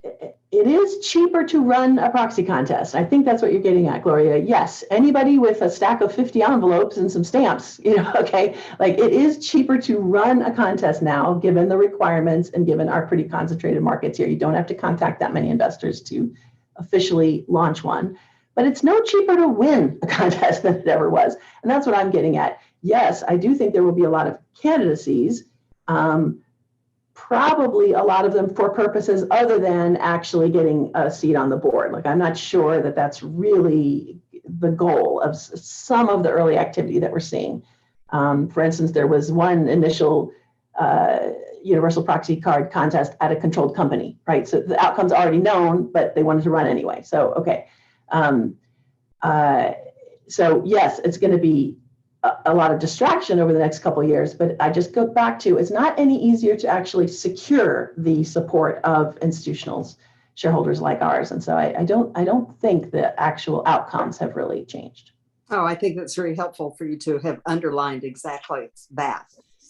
it is cheaper to run a proxy contest. I think that's what you're getting at, Gloria. Yes, anybody with a stack of 50 envelopes and some stamps, okay, like it is cheaper to run a contest now, given the requirements and given our pretty concentrated markets here. You don't have to contact that many investors to officially launch one, but it's no cheaper to win a contest than it ever was. And that's what I'm getting at. Yes, I do think there will be a lot of candidacies, probably a lot of them for purposes other than actually getting a seat on the board. Like, I'm not sure that that's really the goal of some of the early activity that we're seeing. For instance, there was one initial universal proxy card contest at a controlled company, right? So the outcome's already known, but they wanted to run anyway. So, okay. So yes, it's going to be a lot of distraction over the next couple of years, but I just go back to, it's not any easier to actually secure the support of institutional shareholders like ours. And so I don't think the actual outcomes have really changed. Oh, I think that's very helpful for you to have underlined exactly that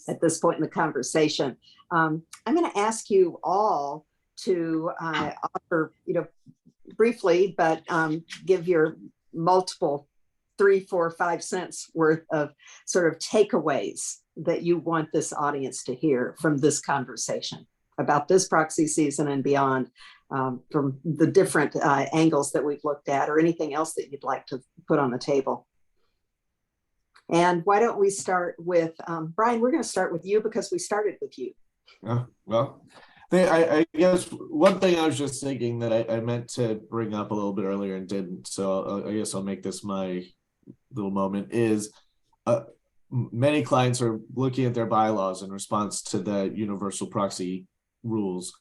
at this point in the conversation. I'm going to ask you all to offer, briefly, but give your multiple 3, 4, 5 cents worth of sort of takeaways that you want this audience to hear from this conversation about this proxy season and beyond, from the different angles that we've looked at, or anything else that you'd like to put on the table. And why don't we start with, Brian, we're going to start with you because we started with you. Well, I guess one thing I was just thinking that I meant to bring up a little bit earlier and didn't, so I guess I'll make this my little moment, is many clients are looking at their bylaws in response to the universal proxy rules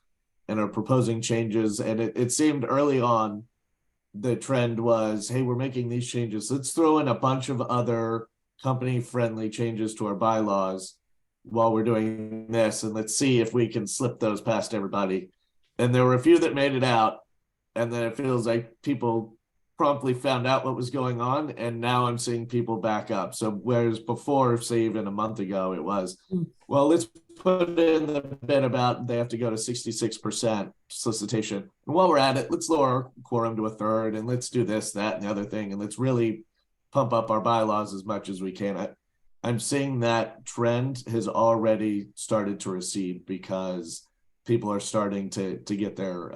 and are proposing changes. And it seemed early on the trend was, hey, we're making these changes. Let's throw in a bunch of other company-friendly changes to our bylaws while we're doing this, and let's see if we can slip those past everybody. And there were a few that made it out, and then it feels like people promptly found out what was going on, and now I'm seeing people back up. So whereas before, say even a month ago, it was, well, let's put in the bit about they have to go to 66% solicitation. And while we're at it, let's lower our quorum to a third, and let's do this, that, and the other thing, and let's really pump up our bylaws as much as we can. I'm seeing that trend has already started to recede because people are starting to get their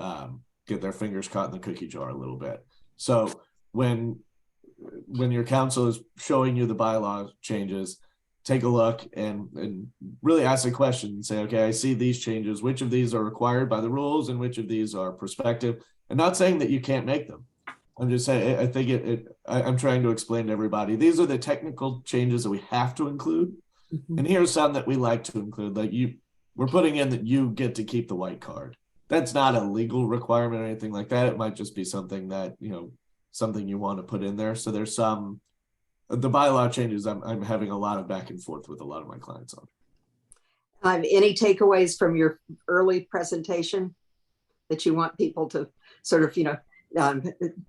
fingers caught in the cookie jar a little bit. So when your counsel is showing you the bylaw changes, take a look and really ask a question and say, okay, I see these changes. Which of these are required by the rules and which of these are prospective? And not saying that you can't make them. I'm just saying, I think I'm trying to explain to everybody, these are the technical changes that we have to include. And here's some that we like to include, like we're putting in that you get to keep the white card. That's not a legal requirement or anything like that. It might just be something that, something you want to put in there. So there's the bylaw changes I'm having a lot of back and forth with a lot of my clients on. Any takeaways from your early presentation that you want people to sort of,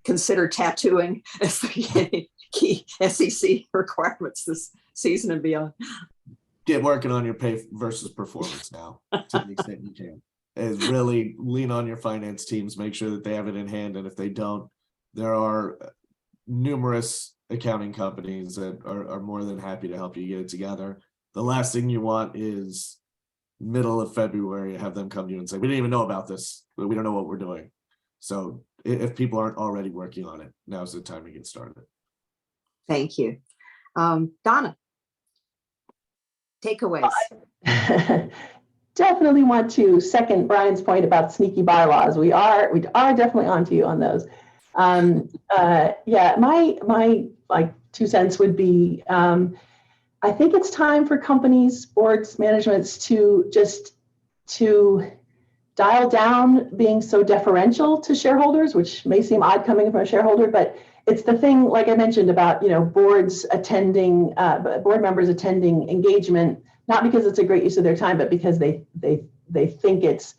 consider tattooing as the key SEC requirements this season and beyond? Get working on your pay versus performance now to the extent you can. Is really lean on your finance teams, make sure that they have it in hand. And if they don't, there are numerous accounting companies that are more than happy to help you get it together. The last thing you want is middle of February, have them come to you and say, we didn't even know about this, but we don't know what we're doing. So if people aren't already working on it, now's the time to get started. Thank you. Donna, takeaways. Definitely want to second Brian's point about sneaky bylaws. We are definitely on to you on those. Yeah, my 2 cents would be, I think it's time for companies, boards, managements to dial down being so deferential to shareholders, which may seem odd coming from a shareholder, but it's the thing, like I mentioned about, board members attending engagement, not because it's a great use of their time, but because they think it's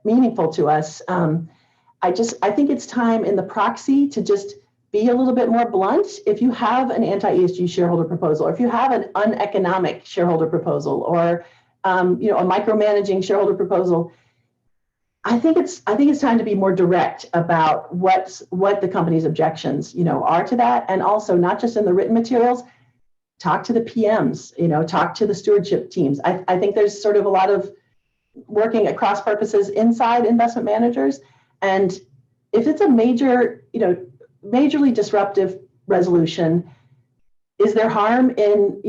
meaningful to us. I think it's time in the proxy to just be a little bit more blunt. If you have an anti-ESG shareholder proposal, or if you have an uneconomic shareholder proposal, or a micromanaging shareholder proposal, I think it's time to be more direct about what the company's objections, are to that, and also not just in the written materials. Talk to the PMs, talk to the stewardship teams. I think there's sort of a lot of working at cross purposes inside investment managers. And if it's a majorly disruptive resolution, is there harm in,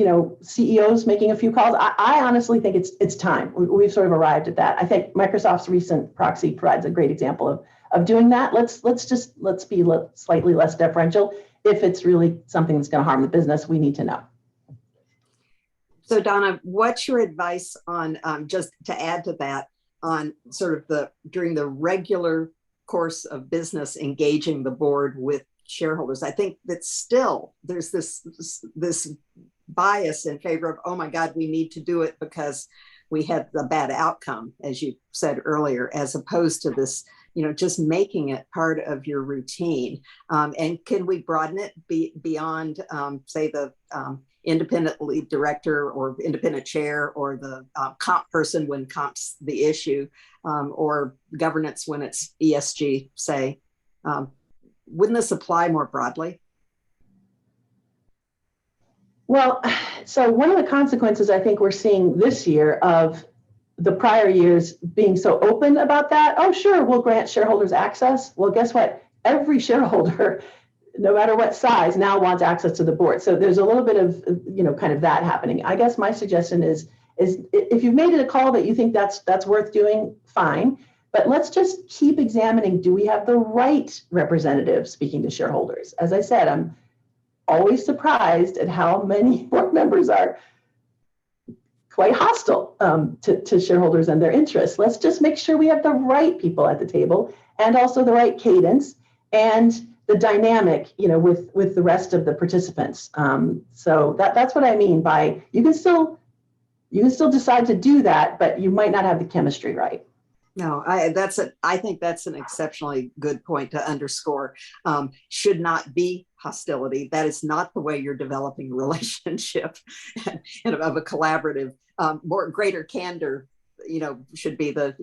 CEOs making a few calls? I honestly think it's time. We've sort of arrived at that. I think Microsoft's recent proxy provides a great example of doing that. Let's be slightly less deferential. If it's really something that's going to harm the business, we need to know. So Donna, what's your advice on, just to add to that, on sort of during the regular course of business, engaging the board with shareholders? I think that still there's this bias in favor of, oh my God, we need to do it because we had the bad outcome, as you said earlier, as opposed to this, just making it part of your routine. And can we broaden it beyond, say, the independent lead director or independent chair, or the comp person when comp's the issue, or governance when it's ESG, say? Wouldn't this apply more broadly? Well, so one of the consequences I think we're seeing this year of the prior years being so open about that, oh, sure, we'll grant shareholders access. Well, guess what? Every shareholder, no matter what size, now wants access to the board. So there's a little bit of, kind of that happening. I guess my suggestion is if you've made it a call that you think that's worth doing, fine. But let's just keep examining, do we have the right representative speaking to shareholders? As I said, I'm always surprised at how many board members are quite hostile to shareholders and their interests. Let's just make sure we have the right people at the table, and also the right cadence and the dynamic, with the rest of the participants. So that's what I mean by you can still decide to do that, but you might not have the chemistry right. No, I think that's an exceptionally good point to underscore. Should not be hostility. That is not the way you're developing a relationship and of a collaborative, greater candor, should be the,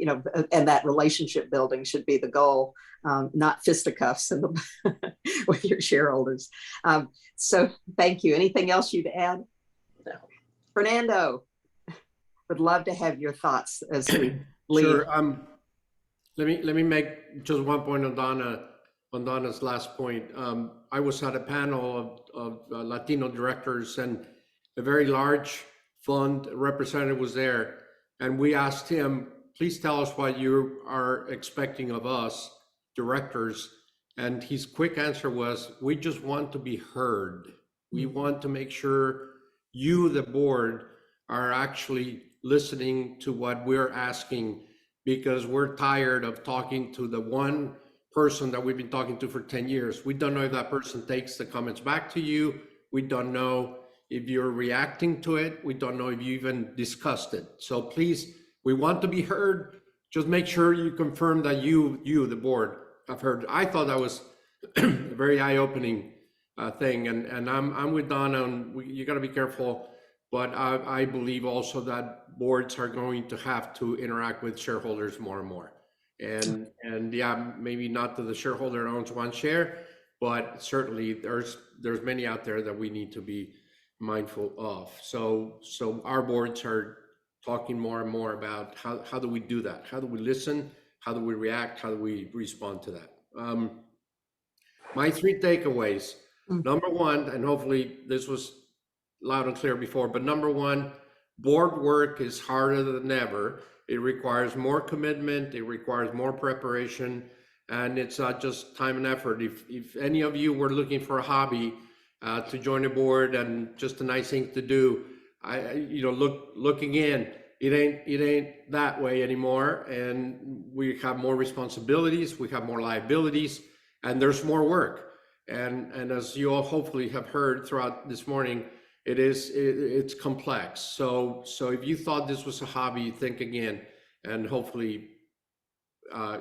and that relationship building should be the goal, not fisticuffs with your shareholders. So thank you. Anything else you'd add? No. Fernando, would love to have your thoughts as we leave. Sure. Let me make just one point on Donna's last point. I was at a panel of Latino directors, and a very large fund representative was there, and we asked him, please tell us what you are expecting of us directors, and his quick answer was, we just want to be heard. We want to make sure you, the board, are actually listening to what we're asking, because we're tired of talking to the one person that we've been talking to for 10 years. We don't know if that person takes the comments back to you. We don't know if you're reacting to it. We don't know if you even discussed it. So please, we want to be heard. Just make sure you confirm that you, the board, have heard. I thought that was a very eye-opening thing. And I'm with Donna, and you got to be careful. But I believe also that boards are going to have to interact with shareholders more and more. And yeah, maybe not to the shareholder that owns one share, but certainly there's many out there that we need to be mindful of. So our boards are talking more and more about how do we do that? How do we listen? How do we react? How do we respond to that? My 3 takeaways. Number one, and hopefully this was loud and clear before, but number one, board work is harder than ever. It requires more commitment, it requires more preparation, and it's not just time and effort. If any of you were looking for a hobby to join a board and just a nice thing to do, looking in, it ain't that way anymore. And we have more responsibilities, we have more liabilities, and there's more work. And as you all hopefully have heard throughout this morning, it's complex. So if you thought this was a hobby, think again, and hopefully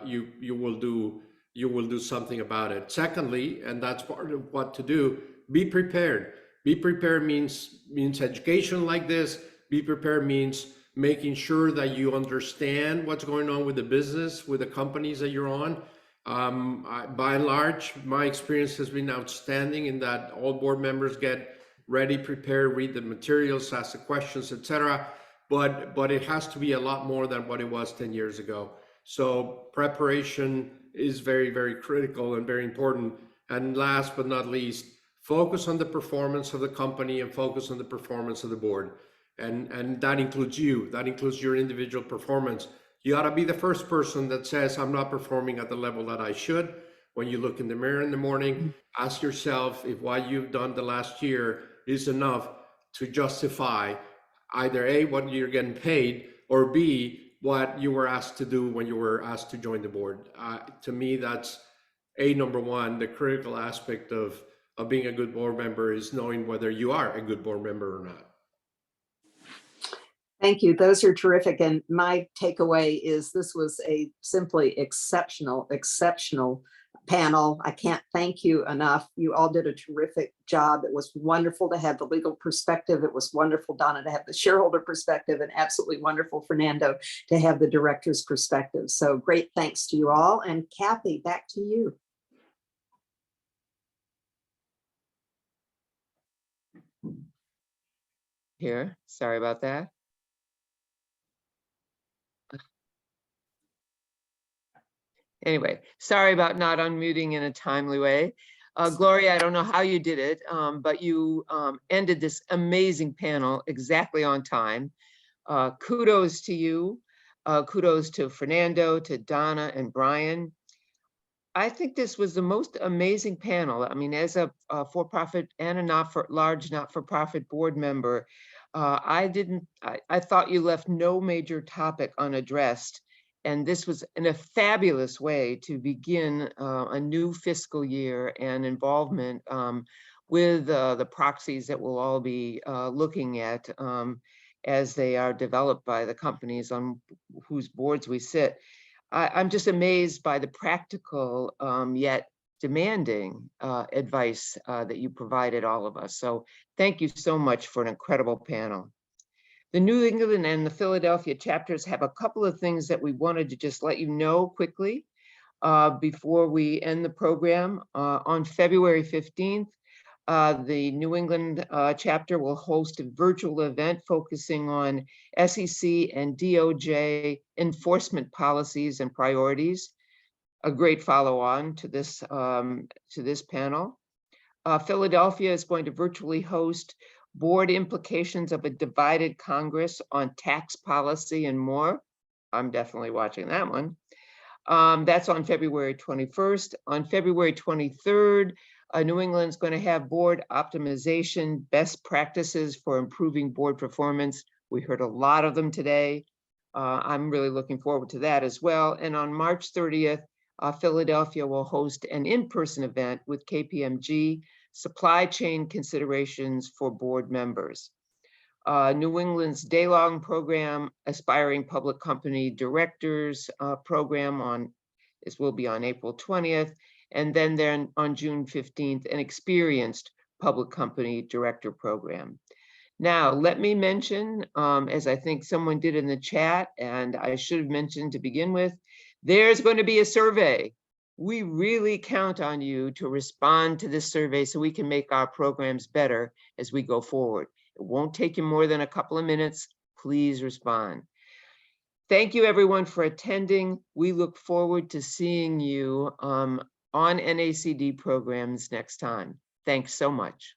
you will do something about it. Secondly, and that's part of what to do, be prepared. Be prepared means education like this. Be prepared means making sure that you understand what's going on with the business, with the companies that you're on. By and large, my experience has been outstanding in that all board members get ready, prepared, read the materials, ask the questions, etc. But it has to be a lot more than what it was 10 years ago. So preparation is very, very critical and very important. And last but not least, focus on the performance of the company and focus on the performance of the board. And that includes you. That includes your individual performance. You ought to be the first person that says, I'm not performing at the level that I should. When you look in the mirror in the morning, ask yourself if what you've done the last year is enough to justify either A, what you're getting paid, or B, what you were asked to do when you were asked to join the board. To me, that's number one, the critical aspect of being a good board member is knowing whether you are a good board member or not. Thank you. Those are terrific. And my takeaway is this was a simply exceptional panel. I can't thank you enough. You all did a terrific job. It was wonderful to have the legal perspective. It was wonderful, Donna, to have the shareholder perspective, and absolutely wonderful, Fernando, to have the director's perspective. So great thanks to you all. And Kathy, back to you. Here, sorry about that. Anyway, sorry about not unmuting in a timely way. Gloria, I don't know how you did it, but you ended this amazing panel exactly on time. Kudos to you. Kudos to Fernando, to Donna and Brian. I think this was the most amazing panel. I mean, as a for-profit and a large not-for-profit board member, I thought you left no major topic unaddressed. And this was in a fabulous way to begin a new fiscal year and involvement with the proxies that we'll all be looking at as they are developed by the companies on whose boards we sit. I'm just amazed by the practical yet demanding advice that you provided all of us. So thank you so much for an incredible panel. The New England and the Philadelphia chapters have a couple of things that we wanted to just let you know quickly before we end the program. On February 15th, the New England chapter will host a virtual event focusing on SEC and DOJ enforcement policies and priorities. A great follow-on to this panel. Philadelphia is going to virtually host board implications of a divided Congress on tax policy and more. I'm definitely watching that one. That's on February 21st. On February 23rd, New England's going to have board optimization best practices for improving board performance. We heard a lot of them today. I'm really looking forward to that as well. And on March 30th, Philadelphia will host an in-person event with KPMG, supply chain considerations for board members. New England's day-long program, Aspiring Public Company Directors program will be on April 20th. And then on June 15th, an experienced public company director program. Now, let me mention, as I think someone did in the chat, and I should have mentioned to begin with, there's going to be a survey. We really count on you to respond to this survey so we can make our programs better as we go forward. It won't take you more than a couple of minutes. Please respond. Thank you, everyone, for attending. We look forward to seeing you on NACD programs next time. Thanks so much.